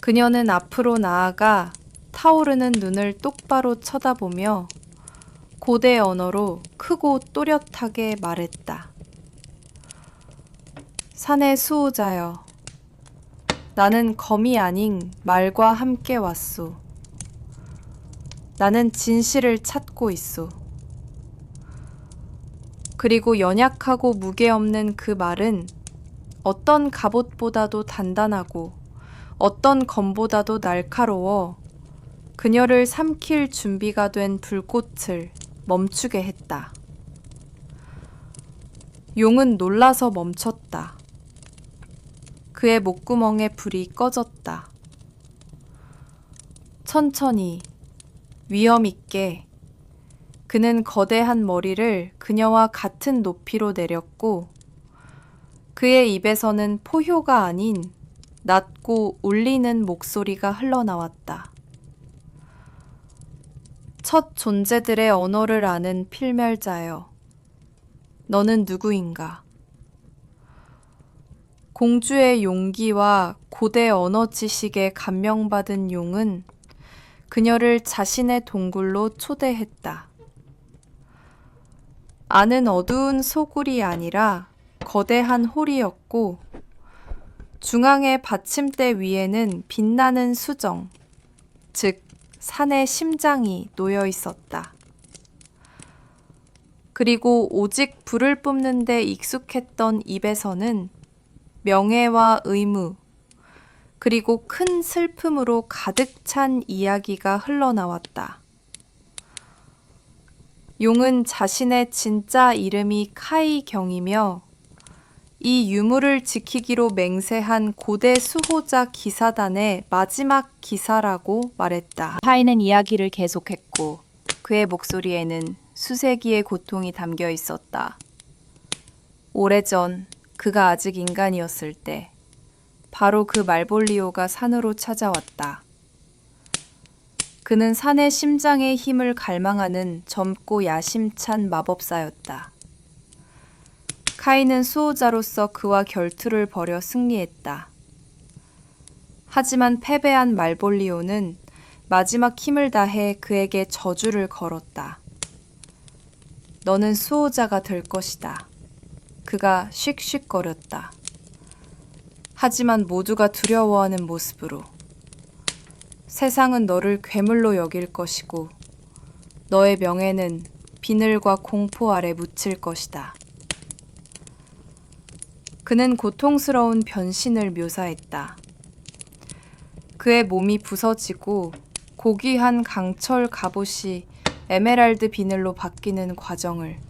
S1: 그녀는 앞으로 나아가 타오르는 눈을 똑바로 쳐다보며 고대 언어로 크고 또렷하게 말했다. 산의 수호자여, 나는 검이 아닌 말과 함께 왔소. 나는 진실을 찾고 있소. 그리고 연약하고 무게 없는 그 말은 어떤 갑옷보다도 단단하고 어떤 검보다도 날카로워 그녀를 삼킬 준비가 된 불꽃을 멈추게 했다. 용은 놀라서 멈췄다. 그의 목구멍에 불이 꺼졌다. 천천히, 위험있게 그는 거대한 머리를 그녀와 같은 높이로 내렸고 그의 입에서는 포효가 아닌 낮고 울리는 목소리가 흘러나왔다. 첫 존재들의 언어를 아는 필멸자여, 너는 누구인가? 공주의 용기와 고대 언어 지식에 감명받은 용은 그녀를 자신의 동굴로 초대했다. 안은 어두운 소굴이 아니라 거대한 홀이었고 중앙의 받침대 위에는 빛나는 수정, 즉 산의 심장이 놓여 있었다. 그리고 오직 불을 뿜는 데 익숙했던 입에서는 명예와 의무, 그리고 큰 슬픔으로 가득 찬 이야기가 흘러나왔다. 용은 자신의 진짜 이름이 카이경이며 이 유물을 지키기로 맹세한 고대 수호자 기사단의 마지막 기사라고 말했다. 카이는 이야기를 계속했고 그의 목소리에는 수세기의 고통이 담겨 있었다. 오래전 그가 아직 인간이었을 때 바로 그 말볼리오가 산으로 찾아왔다. 그는 산의 심장의 힘을 갈망하는 젊고 야심찬 마법사였다. 카이는 수호자로서 그와 결투를 벌여 승리했다. 하지만 패배한 말볼리오는 마지막 힘을 다해 그에게 저주를 걸었다. 너는 수호자가 될 것이다. 그가 씩씩거렸다. 하지만 모두가 두려워하는 모습으로. 세상은 너를 괴물로 여길 것이고 너의 명예는 비늘과 공포 아래 묻힐 것이다. 그는 고통스러운 변신을 묘사했다. 그의 몸이 부서지고 고귀한 강철 갑옷이 에메랄드 비늘로 바뀌는 과정을.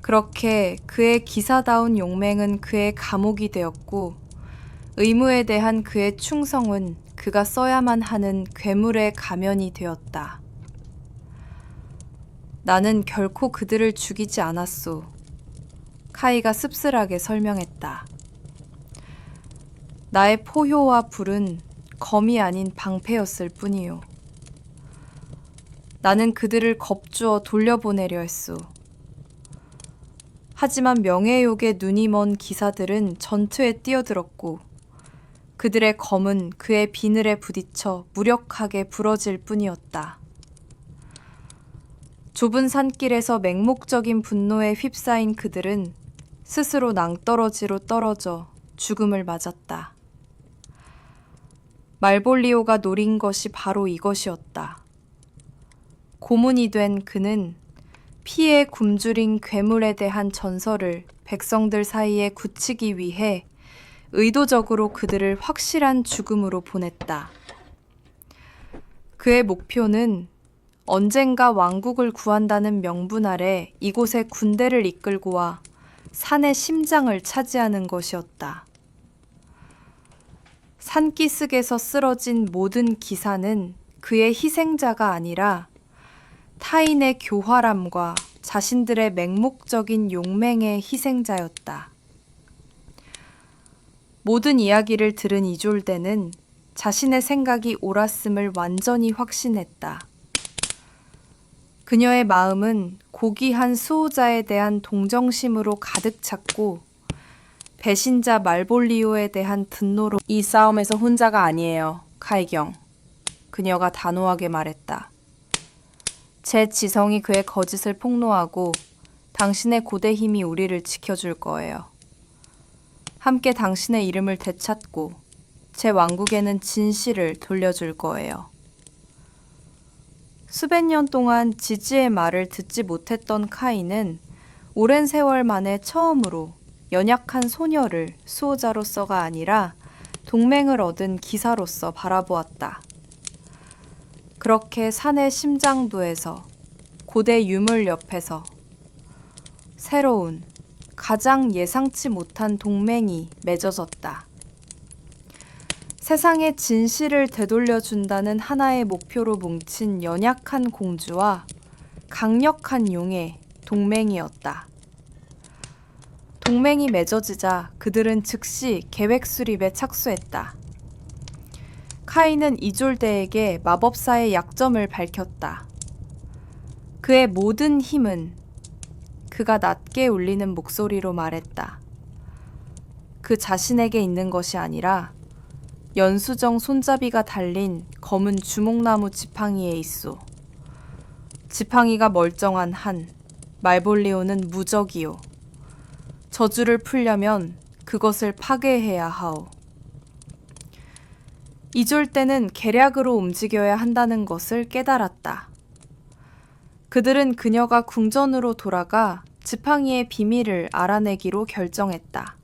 S1: 그렇게 그의 기사다운 용맹은 그의 감옥이 되었고 의무에 대한 그의 충성은 그가 써야만 하는 괴물의 가면이 되었다. 나는 결코 그들을 죽이지 않았소. 카이가 씁쓸하게 설명했다. 나의 포효와 불은 검이 아닌 방패였을 뿐이요. 나는 그들을 겁주어 돌려보내려 했소. 하지만 명예욕에 눈이 먼 기사들은 전투에 뛰어들었고 그들의 검은 그의 비늘에 부딪혀 무력하게 부러질 뿐이었다. 좁은 산길에서 맹목적인 분노에 휩싸인 그들은 스스로 낭떠러지로 떨어져 죽음을 맞았다. 말볼리오가 노린 것이 바로 이것이었다. 고문이 된 그는 피에 굶주린 괴물에 대한 전설을 백성들 사이에 굳히기 위해 의도적으로 그들을 확실한 죽음으로 보냈다. 그의 목표는 언젠가 왕국을 구한다는 명분 아래 이곳에 군대를 이끌고 와 산의 심장을 차지하는 것이었다. 산기슭에서 쓰러진 모든 기사는 그의 희생자가 아니라 타인의 교활함과 자신들의 맹목적인 용맹의 희생자였다. 모든 이야기를 들은 이졸데는 자신의 생각이 옳았음을 완전히 확신했다. 그녀의 마음은 고귀한 수호자에 대한 동정심으로 가득 찼고 배신자 말볼리오에 대한 분노로 이 싸움에서 혼자가 아니에요, 카이경. 그녀가 단호하게 말했다. 제 지성이 그의 거짓을 폭로하고 당신의 고대 힘이 우리를 지켜줄 거예요. 함께 당신의 이름을 되찾고 제 왕국에는 진실을 돌려줄 거예요. 수백 년 동안 지지의 말을 듣지 못했던 카이는 오랜 세월 만에 처음으로 연약한 소녀를 수호자로서가 아니라 동맹을 얻은 기사로서 바라보았다. 그렇게 산의 심장부에서 고대 유물 옆에서 새로운 가장 예상치 못한 동맹이 맺어졌다. 세상의 진실을 되돌려준다는 하나의 목표로 뭉친 연약한 공주와 강력한 용의 동맹이었다. 동맹이 맺어지자 그들은 즉시 계획 수립에 착수했다. 카이는 이졸데에게 마법사의 약점을 밝혔다. 그의 모든 힘은 그가 낮게 울리는 목소리로 말했다. 그 자신에게 있는 것이 아니라 연수정 손잡이가 달린 검은 주목나무 지팡이에 있소. 지팡이가 멀쩡한 한, 말볼리오는 무적이요. 저주를 풀려면 그것을 파괴해야 하오. 이졸데는 계략으로 움직여야 한다는 것을 깨달았다. 그들은 그녀가 궁전으로 돌아가 지팡이의 비밀을 알아내기로 결정했다.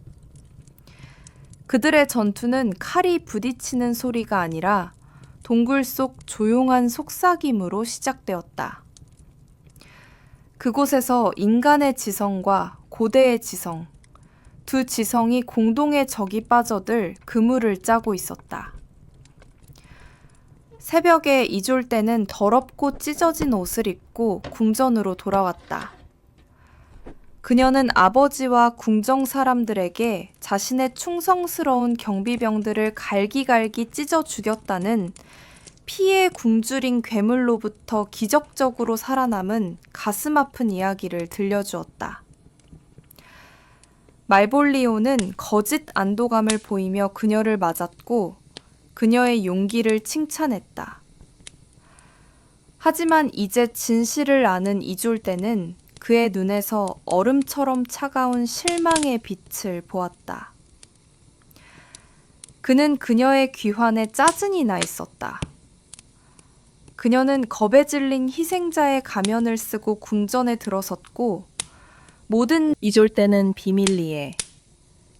S1: 그들의 전투는 칼이 부딪히는 소리가 아니라 동굴 속 조용한 속삭임으로 시작되었다. 그곳에서 인간의 지성과 고대의 지성, 두 지성이 공동의 적이 빠져들 그물을 짜고 있었다. 새벽에 이졸데는 더럽고 찢어진 옷을 입고 궁전으로 돌아왔다. 그녀는 아버지와 궁정 사람들에게 자신의 충성스러운 경비병들을 갈기갈기 찢어 죽였다는 피에 굶주린 괴물로부터 기적적으로 살아남은 가슴 아픈 이야기를 들려주었다. 말볼리오는 거짓 안도감을 보이며 그녀를 맞았고 그녀의 용기를 칭찬했다. 하지만 이제 진실을 아는 이졸대는 그의 눈에서 얼음처럼 차가운 실망의 빛을 보았다. 그는 그녀의 귀환에 짜증이 나 있었다. 그녀는 겁에 질린 희생자의 가면을 쓰고 궁전에 들어섰고 모든 이졸대는 비밀리에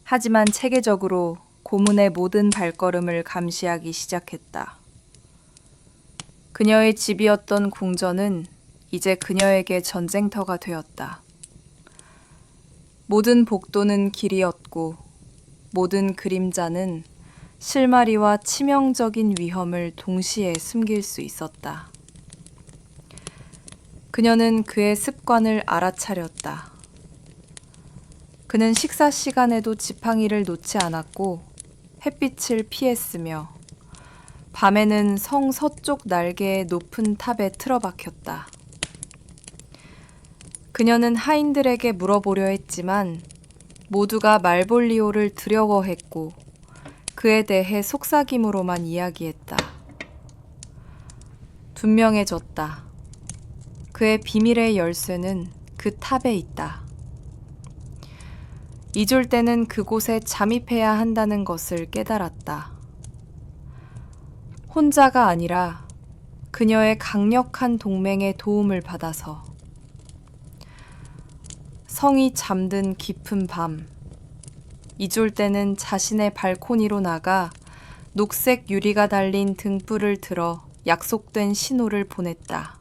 S1: 하지만 체계적으로 고문의 모든 발걸음을 감시하기 시작했다. 그녀의 집이었던 궁전은 이제 그녀에게 전쟁터가 되었다. 모든 복도는 길이었고 모든 그림자는 실마리와 치명적인 위험을 동시에 숨길 수 있었다. 그녀는 그의 습관을 알아차렸다. 그는 식사 시간에도 지팡이를 놓지 않았고 햇빛을 피했으며 밤에는 성 서쪽 날개의 높은 탑에 틀어박혔다. 그녀는 하인들에게 물어보려 했지만 모두가 말볼리오를 두려워했고 그에 대해 속삭임으로만 이야기했다. 분명해졌다. 그의 비밀의 열쇠는 그 탑에 있다. 이졸대는 그곳에 잠입해야 한다는 것을 깨달았다. 혼자가 아니라 그녀의 강력한 동맹의 도움을 받아서. 성이 잠든 깊은 밤, 이졸대는 자신의 발코니로 나가 녹색 유리가 달린 등불을 들어 약속된 신호를 보냈다.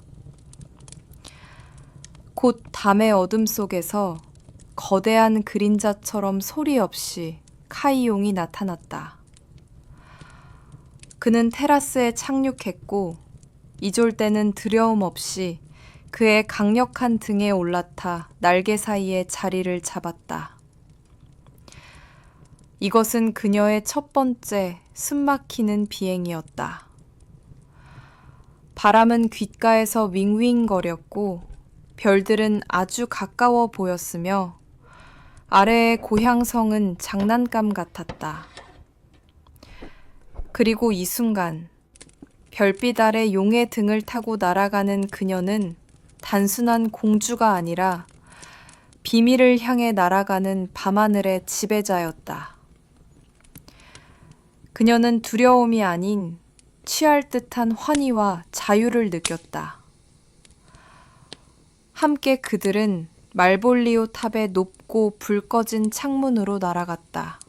S1: 곧 밤의 어둠 속에서 거대한 그림자처럼 소리 없이 카이용이 나타났다. 그는 테라스에 착륙했고 이졸대는 두려움 없이 그의 강력한 등에 올라타 날개 사이에 자리를 잡았다. 이것은 그녀의 첫 번째 숨막히는 비행이었다. 바람은 귓가에서 윙윙거렸고 별들은 아주 가까워 보였으며 아래의 고향성은 장난감 같았다. 그리고 이 순간 별빛 아래 용의 등을 타고 날아가는 그녀는 단순한 공주가 아니라 비밀을 향해 날아가는 밤하늘의 지배자였다. 그녀는 두려움이 아닌 취할 듯한 환희와 자유를 느꼈다. 함께 그들은 말볼리오 탑의 높고 불 꺼진 창문으로 날아갔다.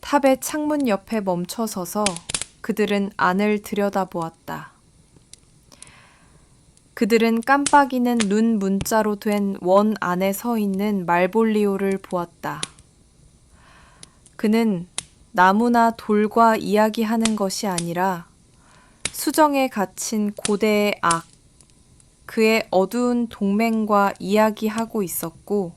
S1: 탑의 창문 옆에 멈춰서서 그들은 안을 들여다보았다. 그들은 깜빡이는 눈 문자로 된 원 안에 서 있는 말볼리오를 보았다. 그는 나무나 돌과 이야기하는 것이 아니라 수정에 갇힌 고대의 악, 그의 어두운 동맹과 이야기하고 있었고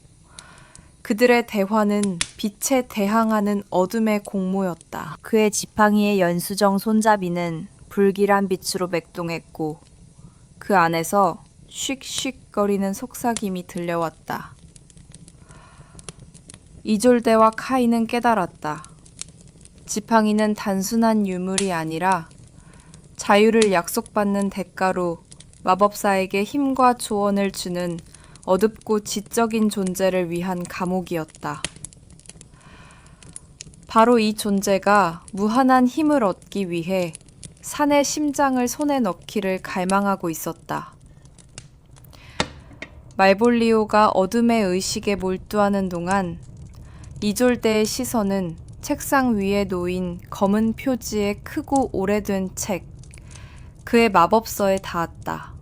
S1: 그들의 대화는 빛에 대항하는 어둠의 공모였다. 그의 지팡이의 연수정 손잡이는 불길한 빛으로 맥동했고 그 안에서 쉭쉭거리는 속삭임이 들려왔다. 이졸대와 카이는 깨달았다. 지팡이는 단순한 유물이 아니라 자유를 약속받는 대가로 마법사에게 힘과 조언을 주는 어둡고 지적인 존재를 위한 감옥이었다. 바로 이 존재가 무한한 힘을 얻기 위해 산의 심장을 손에 넣기를 갈망하고 있었다. 말볼리오가 어둠의 의식에 몰두하는 동안 이졸대의 시선은 책상 위에 놓인 검은 표지의 크고 오래된 책, 그의 마법서에 닿았다.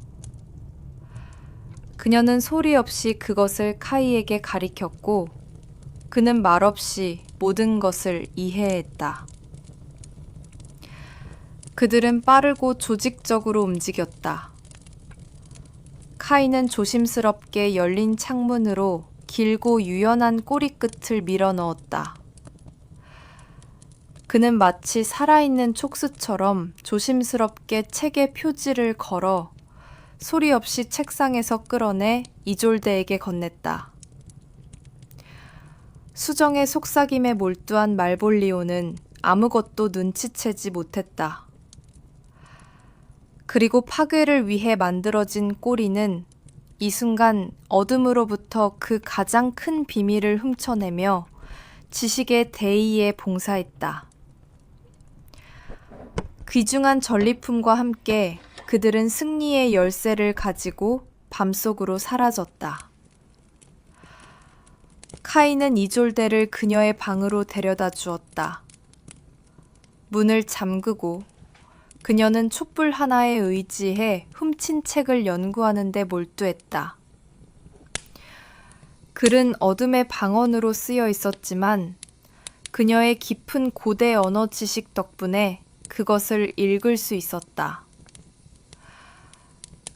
S1: 그녀는 소리 없이 그것을 카이에게 가리켰고 그는 말없이 모든 것을 이해했다. 그들은 빠르고 조직적으로 움직였다. 카이는 조심스럽게 열린 창문으로 길고 유연한 꼬리끝을 밀어 넣었다. 그는 마치 살아있는 촉수처럼 조심스럽게 책에 표지를 걸어 소리 없이 책상에서 끌어내 이졸데에게 건넸다. 수정의 속삭임에 몰두한 말볼리오는 아무것도 눈치채지 못했다. 그리고 파괴를 위해 만들어진 꼬리는 이 순간 어둠으로부터 그 가장 큰 비밀을 훔쳐내며 지식의 대의에 봉사했다. 귀중한 전리품과 함께 그들은 승리의 열쇠를 가지고 밤속으로 사라졌다. 카이는 이졸데를 그녀의 방으로 데려다 주었다. 문을 잠그고 그녀는 촛불 하나에 의지해 훔친 책을 연구하는 데 몰두했다. 글은 어둠의 방언으로 쓰여 있었지만 그녀의 깊은 고대 언어 지식 덕분에 그것을 읽을 수 있었다.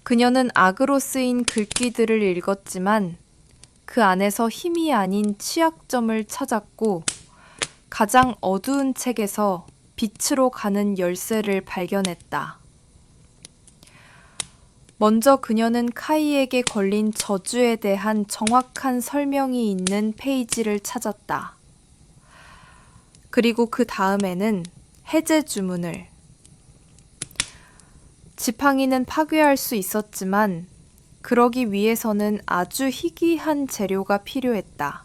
S1: 그녀는 악으로 쓰인 글귀들을 읽었지만 그 안에서 힘이 아닌 취약점을 찾았고 가장 어두운 책에서 빛으로 가는 열쇠를 발견했다. 먼저 그녀는 카이에게 걸린 저주에 대한 정확한 설명이 있는 페이지를 찾았다. 그리고 그 다음에는 해제 주문을. 지팡이는 파괴할 수 있었지만 그러기 위해서는 아주 희귀한 재료가 필요했다.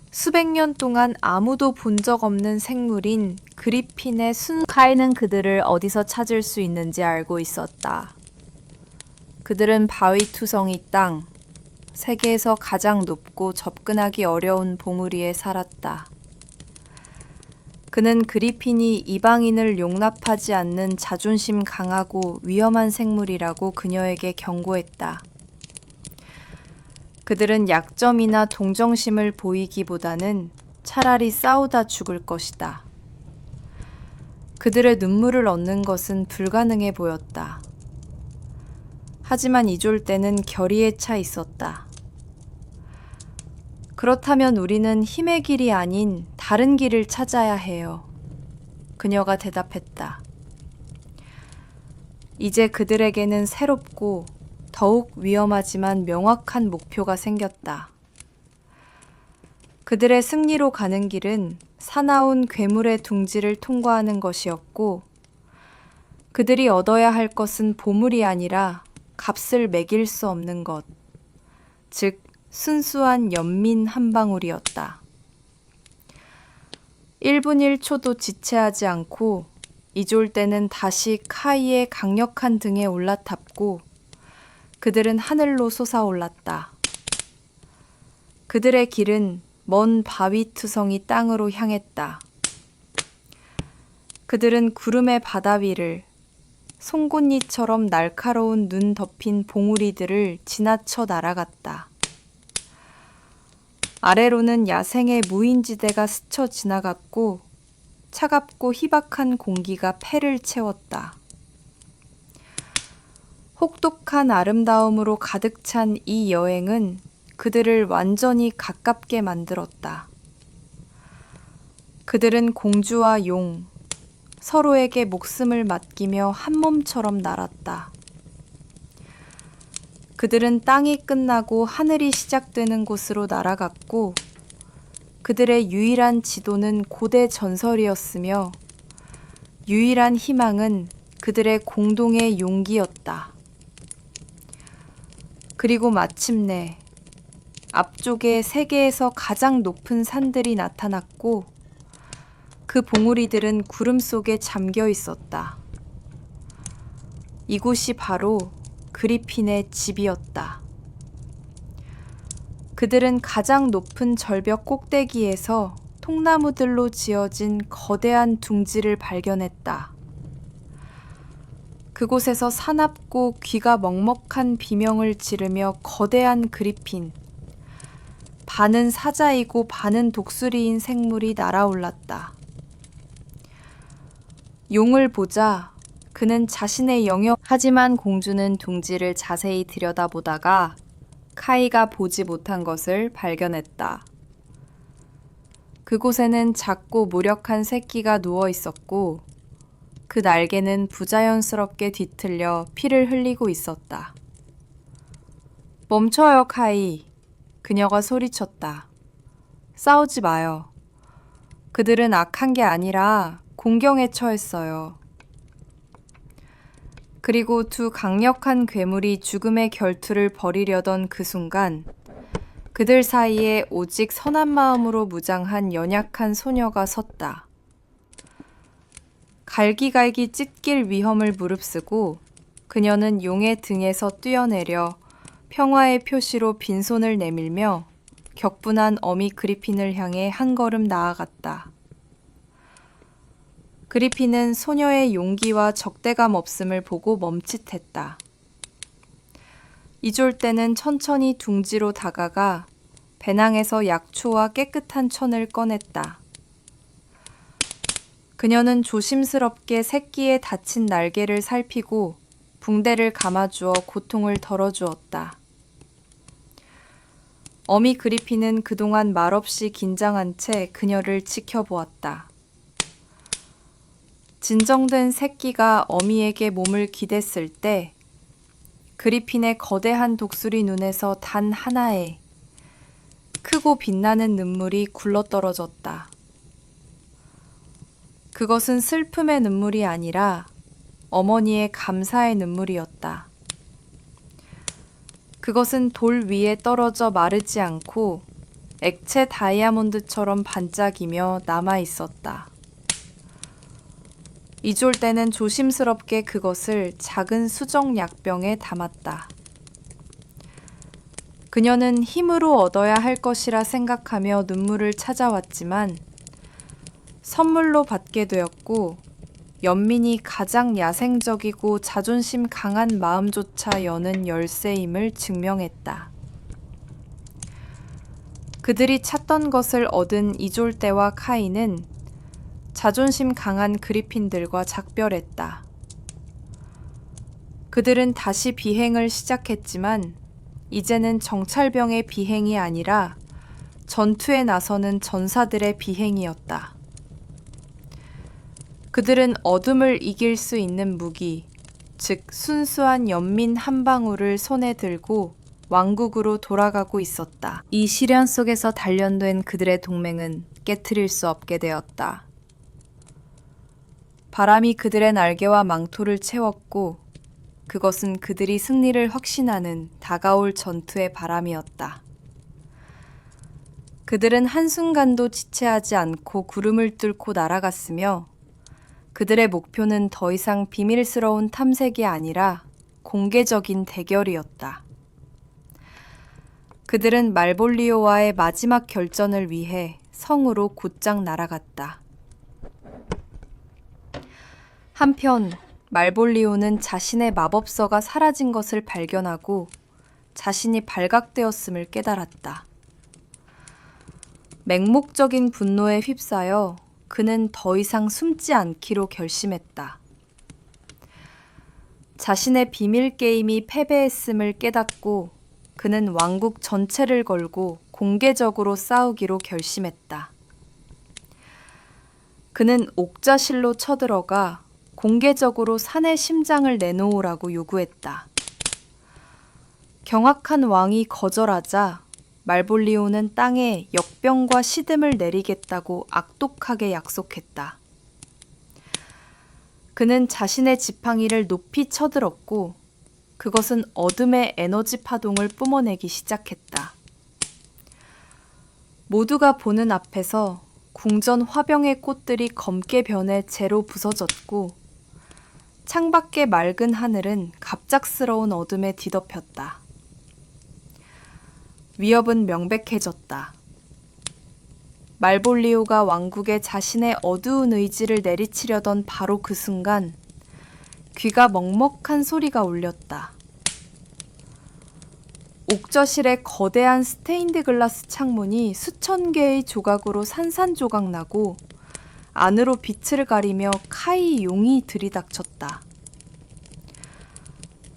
S1: 수백 년 동안 아무도 본 적 없는 생물인 그리핀의 카이는 그들을 어디서 찾을 수 있는지 알고 있었다. 그들은 바위투성이 땅, 세계에서 가장 높고 접근하기 어려운 봉우리 위에 살았다. 그는 그리핀이 이방인을 용납하지 않는 자존심 강하고 위험한 생물이라고 그녀에게 경고했다. 그들은 약점이나 동정심을 보이기보다는 차라리 싸우다 죽을 것이다. 그들의 눈물을 얻는 것은 불가능해 보였다. 하지만 이졸데는 결의에 차 있었다. 그렇다면 우리는 힘의 길이 아닌 다른 길을 찾아야 해요. 그녀가 대답했다. 이제 그들에게는 새롭고 더욱 위험하지만 명확한 목표가 생겼다. 그들의 승리로 가는 길은 사나운 괴물의 둥지를 통과하는 것이었고 그들이 얻어야 할 것은 보물이 아니라 값을 매길 수 없는 것, 즉 순수한 연민 한 방울이었다. 1분 1초도 지체하지 않고 이졸데는 다시 카이의 강력한 등에 올라탔고 그들은 하늘로 솟아올랐다. 그들의 길은 먼 바위투성이 땅으로 향했다. 그들은 구름의 바다 위를 송곳니처럼 날카로운 눈 덮인 봉우리들을 지나쳐 날아갔다. 아래로는 야생의 무인지대가 스쳐 지나갔고 차갑고 희박한 공기가 폐를 채웠다. 혹독한 아름다움으로 가득 찬 이 여행은 그들을 완전히 가깝게 만들었다. 그들은 공주와 용, 서로에게 목숨을 맡기며 한 몸처럼 날았다. 그들은 땅이 끝나고 하늘이 시작되는 곳으로 날아갔고 그들의 유일한 지도는 고대 전설이었으며 유일한 희망은 그들의 공동의 용기였다. 그리고 마침내 앞쪽에 세계에서 가장 높은 산들이 나타났고 그 봉우리들은 구름 속에 잠겨 있었다. 이곳이 바로 그리핀의 집이었다. 그들은 가장 높은 절벽 꼭대기에서 통나무들로 지어진 거대한 둥지를 발견했다. 그곳에서 사납고 귀가 먹먹한 비명을 지르며 거대한 그리핀, 반은 사자이고 반은 독수리인 생물이 날아올랐다. 용을 보자 그는 자신의 하지만 공주는 둥지를 자세히 들여다보다가 카이가 보지 못한 것을 발견했다. 그곳에는 작고 무력한 새끼가 누워 있었고 그 날개는 부자연스럽게 뒤틀려 피를 흘리고 있었다. 멈춰요, 카이. 그녀가 소리쳤다. 싸우지 마요. 그들은 악한 게 아니라 공경에 처했어요. 그리고 두 강력한 괴물이 죽음의 결투를 벌이려던 그 순간 그들 사이에 오직 선한 마음으로 무장한 연약한 소녀가 섰다. 갈기갈기 찢길 위험을 무릅쓰고 그녀는 용의 등에서 뛰어내려 평화의 표시로 빈손을 내밀며 격분한 어미 그리핀을 향해 한 걸음 나아갔다. 그리핀은 소녀의 용기와 적대감 없음을 보고 멈칫했다. 이졸 때는 천천히 둥지로 다가가 배낭에서 약초와 깨끗한 천을 꺼냈다. 그녀는 조심스럽게 새끼의 다친 날개를 살피고 붕대를 감아주어 고통을 덜어주었다. 어미 그리핀은 그동안 말없이 긴장한 채 그녀를 지켜보았다. 진정된 새끼가 어미에게 몸을 기댔을 때 그리핀의 거대한 독수리 눈에서 단 하나의 크고 빛나는 눈물이 굴러떨어졌다. 그것은 슬픔의 눈물이 아니라 어머니의 감사의 눈물이었다. 그것은 돌 위에 떨어져 마르지 않고 액체 다이아몬드처럼 반짝이며 남아 있었다. 이졸 때는 조심스럽게 그것을 작은 수정 약병에 담았다. 그녀는 힘으로 얻어야 할 것이라 생각하며 눈물을 찾아왔지만 선물로 받게 되었고 연민이 가장 야생적이고 자존심 강한 마음조차 여는 열쇠임을 증명했다. 그들이 찾던 것을 얻은 이졸 때와 카이는 자존심 강한 그리핀들과 작별했다. 그들은 다시 비행을 시작했지만 이제는 정찰병의 비행이 아니라 전투에 나서는 전사들의 비행이었다. 그들은 어둠을 이길 수 있는 무기, 즉 순수한 연민 한 방울을 손에 들고 왕국으로 돌아가고 있었다. 이 시련 속에서 단련된 그들의 동맹은 깨트릴 수 없게 되었다. 바람이 그들의 날개와 망토를 채웠고 그것은 그들이 승리를 확신하는 다가올 전투의 바람이었다. 그들은 한순간도 지체하지 않고 구름을 뚫고 날아갔으며 그들의 목표는 더 이상 비밀스러운 탐색이 아니라 공개적인 대결이었다. 그들은 말볼리오와의 마지막 결전을 위해 성으로 곧장 날아갔다. 한편 말볼리오는 자신의 마법서가 사라진 것을 발견하고 자신이 발각되었음을 깨달았다. 맹목적인 분노에 휩싸여 그는 더 이상 숨지 않기로 결심했다. 자신의 비밀 게임이 패배했음을 깨닫고 그는 왕국 전체를 걸고 공개적으로 싸우기로 결심했다. 그는 옥자실로 쳐들어가 공개적으로 산의 심장을 내놓으라고 요구했다. 경악한 왕이 거절하자 말볼리오는 땅에 역병과 시듬을 내리겠다고 악독하게 약속했다. 그는 자신의 지팡이를 높이 쳐들었고 그것은 어둠의 에너지 파동을 뿜어내기 시작했다. 모두가 보는 앞에서 궁전 화병의 꽃들이 검게 변해 재로 부서졌고 창밖의 맑은 하늘은 갑작스러운 어둠에 뒤덮였다. 위협은 명백해졌다. 말볼리오가 왕국에 자신의 어두운 의지를 내리치려던 바로 그 순간 귀가 먹먹한 소리가 울렸다. 옥저실의 거대한 스테인드 글라스 창문이 수천 개의 조각으로 산산조각 나고 안으로 빛을 가리며 카이 용이 들이닥쳤다.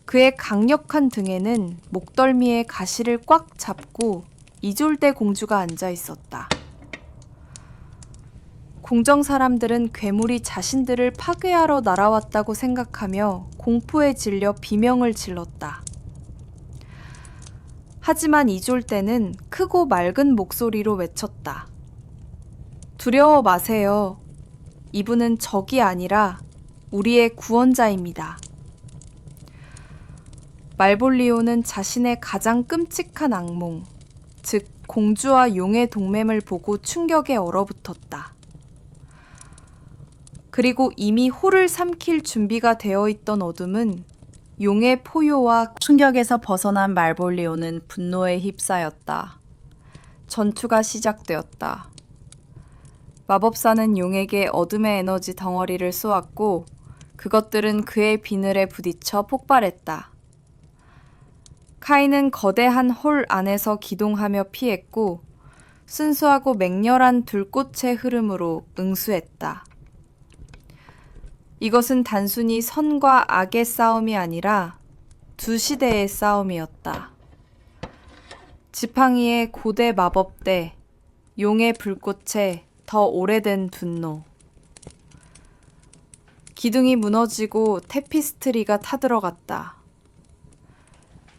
S1: 그의 강력한 등에는 목덜미에 가시를 꽉 잡고 이졸대 공주가 앉아 있었다. 궁정 사람들은 괴물이 자신들을 파괴하러 날아왔다고 생각하며 공포에 질려 비명을 질렀다. 하지만 이졸대는 크고 맑은 목소리로 외쳤다. 두려워 마세요. 이분은 적이 아니라 우리의 구원자입니다. 말볼리오는 자신의 가장 끔찍한 악몽, 즉 공주와 용의 동맹을 보고 충격에 얼어붙었다. 그리고 이미 호를 삼킬 준비가 되어 있던 어둠은 용의 포효와 충격에서 벗어난 말볼리오는 분노에 휩싸였다. 전투가 시작되었다. 마법사는 용에게 어둠의 에너지 덩어리를 쏘았고 그것들은 그의 비늘에 부딪혀 폭발했다. 카이는 거대한 홀 안에서 기동하며 피했고 순수하고 맹렬한 불꽃의 흐름으로 응수했다. 이것은 단순히 선과 악의 싸움이 아니라 두 시대의 싸움이었다. 지팡이의 고대 마법대, 용의 불꽃에 더 오래된 분노. 기둥이 무너지고 테피스트리가 타들어갔다.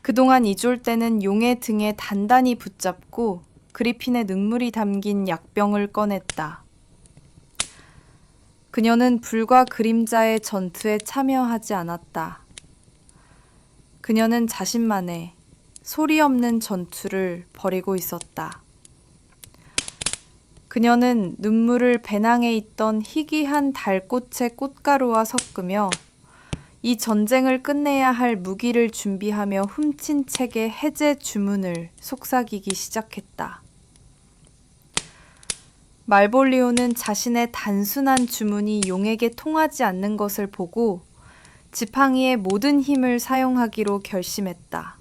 S1: 그동안 이졸대는 용의 등에 단단히 붙잡고 그리핀의 눈물이 담긴 약병을 꺼냈다. 그녀는 불과 그림자의 전투에 참여하지 않았다. 그녀는 자신만의 소리 없는 전투를 벌이고 있었다. 그녀는 눈물을 배낭에 있던 희귀한 달꽃의 꽃가루와 섞으며 이 전쟁을 끝내야 할 무기를 준비하며 훔친 책의 해제 주문을 속삭이기 시작했다. 말볼리오는 자신의 단순한 주문이 용에게 통하지 않는 것을 보고 지팡이의 모든 힘을 사용하기로 결심했다.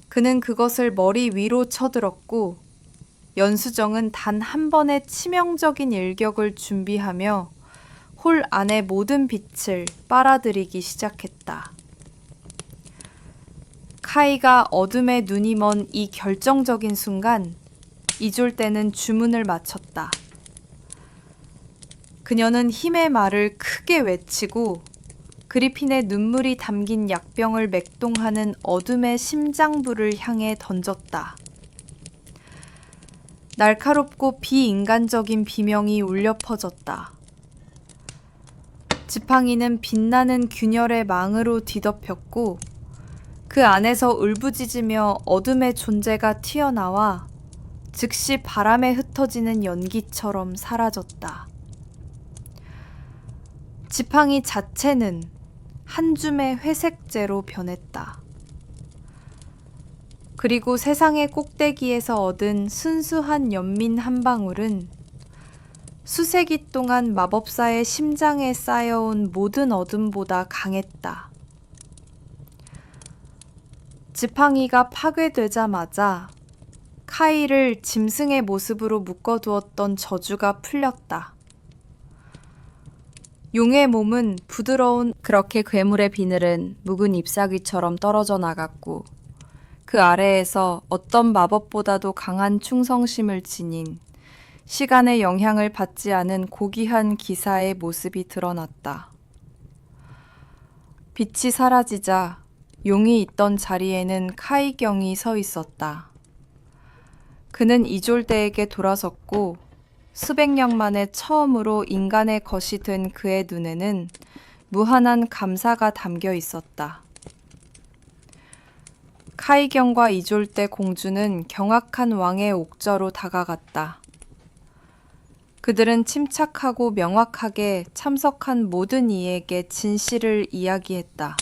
S1: 그는 그것을 머리 위로 쳐들었고 연수정은 단 한 번의 치명적인 일격을 준비하며 홀 안의 모든 빛을 빨아들이기 시작했다. 카이가 어둠에 눈이 먼 이 결정적인 순간 이졸대는 주문을 마쳤다. 그녀는 힘의 말을 크게 외치고 그리핀의 눈물이 담긴 약병을 맥동하는 어둠의 심장부를 향해 던졌다. 날카롭고 비인간적인 비명이 울려 퍼졌다. 지팡이는 빛나는 균열의 망으로 뒤덮였고 그 안에서 울부짖으며 어둠의 존재가 튀어나와 즉시 바람에 흩어지는 연기처럼 사라졌다. 지팡이 자체는 한 줌의 회색재로 변했다. 그리고 세상의 꼭대기에서 얻은 순수한 연민 한 방울은 수세기 동안 마법사의 심장에 쌓여온 모든 어둠보다 강했다. 지팡이가 파괴되자마자 카이를 짐승의 모습으로 묶어두었던 저주가 풀렸다. 용의 몸은 부드러운 그렇게 괴물의 비늘은 묵은 잎사귀처럼 떨어져 나갔고 그 아래에서 어떤 마법보다도 강한 충성심을 지닌 시간의 영향을 받지 않은 고귀한 기사의 모습이 드러났다. 빛이 사라지자 용이 있던 자리에는 카이경이 서 있었다. 그는 이졸대에게 돌아섰고 수백 년 만에 처음으로 인간의 것이 된 그의 눈에는 무한한 감사가 담겨 있었다. 카이경과 이졸대 공주는 경악한 왕의 옥저로 다가갔다. 그들은 침착하고 명확하게 참석한 모든 이에게 진실을 이야기했다.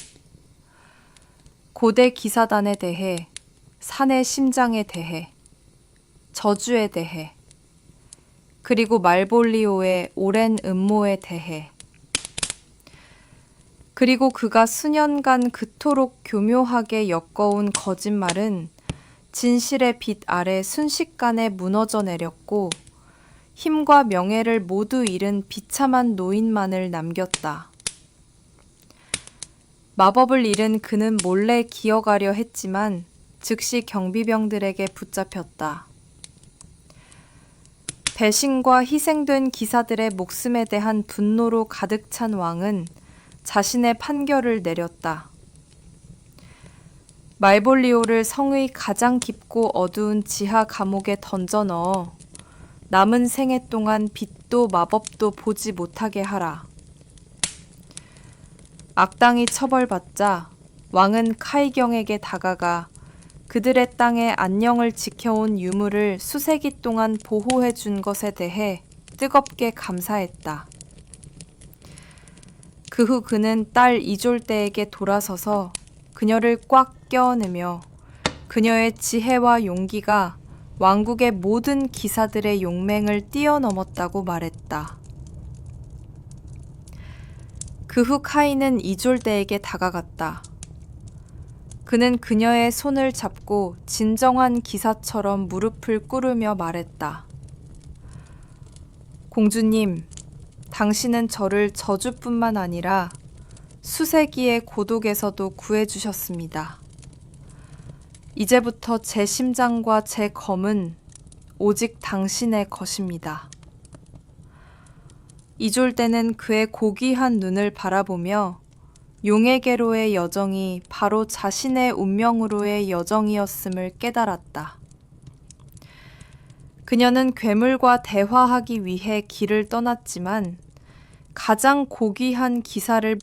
S1: 고대 기사단에 대해, 산의 심장에 대해, 저주에 대해, 그리고 말볼리오의 오랜 음모에 대해, 그리고 그가 수년간 그토록 교묘하게 엮어온 거짓말은 진실의 빛 아래 순식간에 무너져 내렸고 힘과 명예를 모두 잃은 비참한 노인만을 남겼다. 마법을 잃은 그는 몰래 기어가려 했지만 즉시 경비병들에게 붙잡혔다. 배신과 희생된 기사들의 목숨에 대한 분노로 가득 찬 왕은 자신의 판결을 내렸다. 말볼리오를 성의 가장 깊고 어두운 지하 감옥에 던져 넣어 남은 생애 동안 빛도 마법도 보지 못하게 하라. 악당이 처벌받자 왕은 카이경에게 다가가 그들의 땅에 안녕을 지켜온 유물을 수세기 동안 보호해 준 것에 대해 뜨겁게 감사했다. 그 후 그는 딸 이졸대에게 돌아서서 그녀를 꽉 껴안으며 그녀의 지혜와 용기가 왕국의 모든 기사들의 용맹을 뛰어넘었다고 말했다. 그 후 카이는 이졸대에게 다가갔다. 그는 그녀의 손을 잡고 진정한 기사처럼 무릎을 꿇으며 말했다. 공주님, 당신은 저를 저주뿐만 아니라 수세기의 고독에서도 구해주셨습니다. 이제부터 제 심장과 제 검은 오직 당신의 것입니다. 이졸대는 그의 고귀한 눈을 바라보며 용에게로의 여정이 바로 자신의 운명으로의 여정이었음을 깨달았다. 그녀는 괴물과 대화하기 위해 길을 떠났지만 가장 고귀한 기사를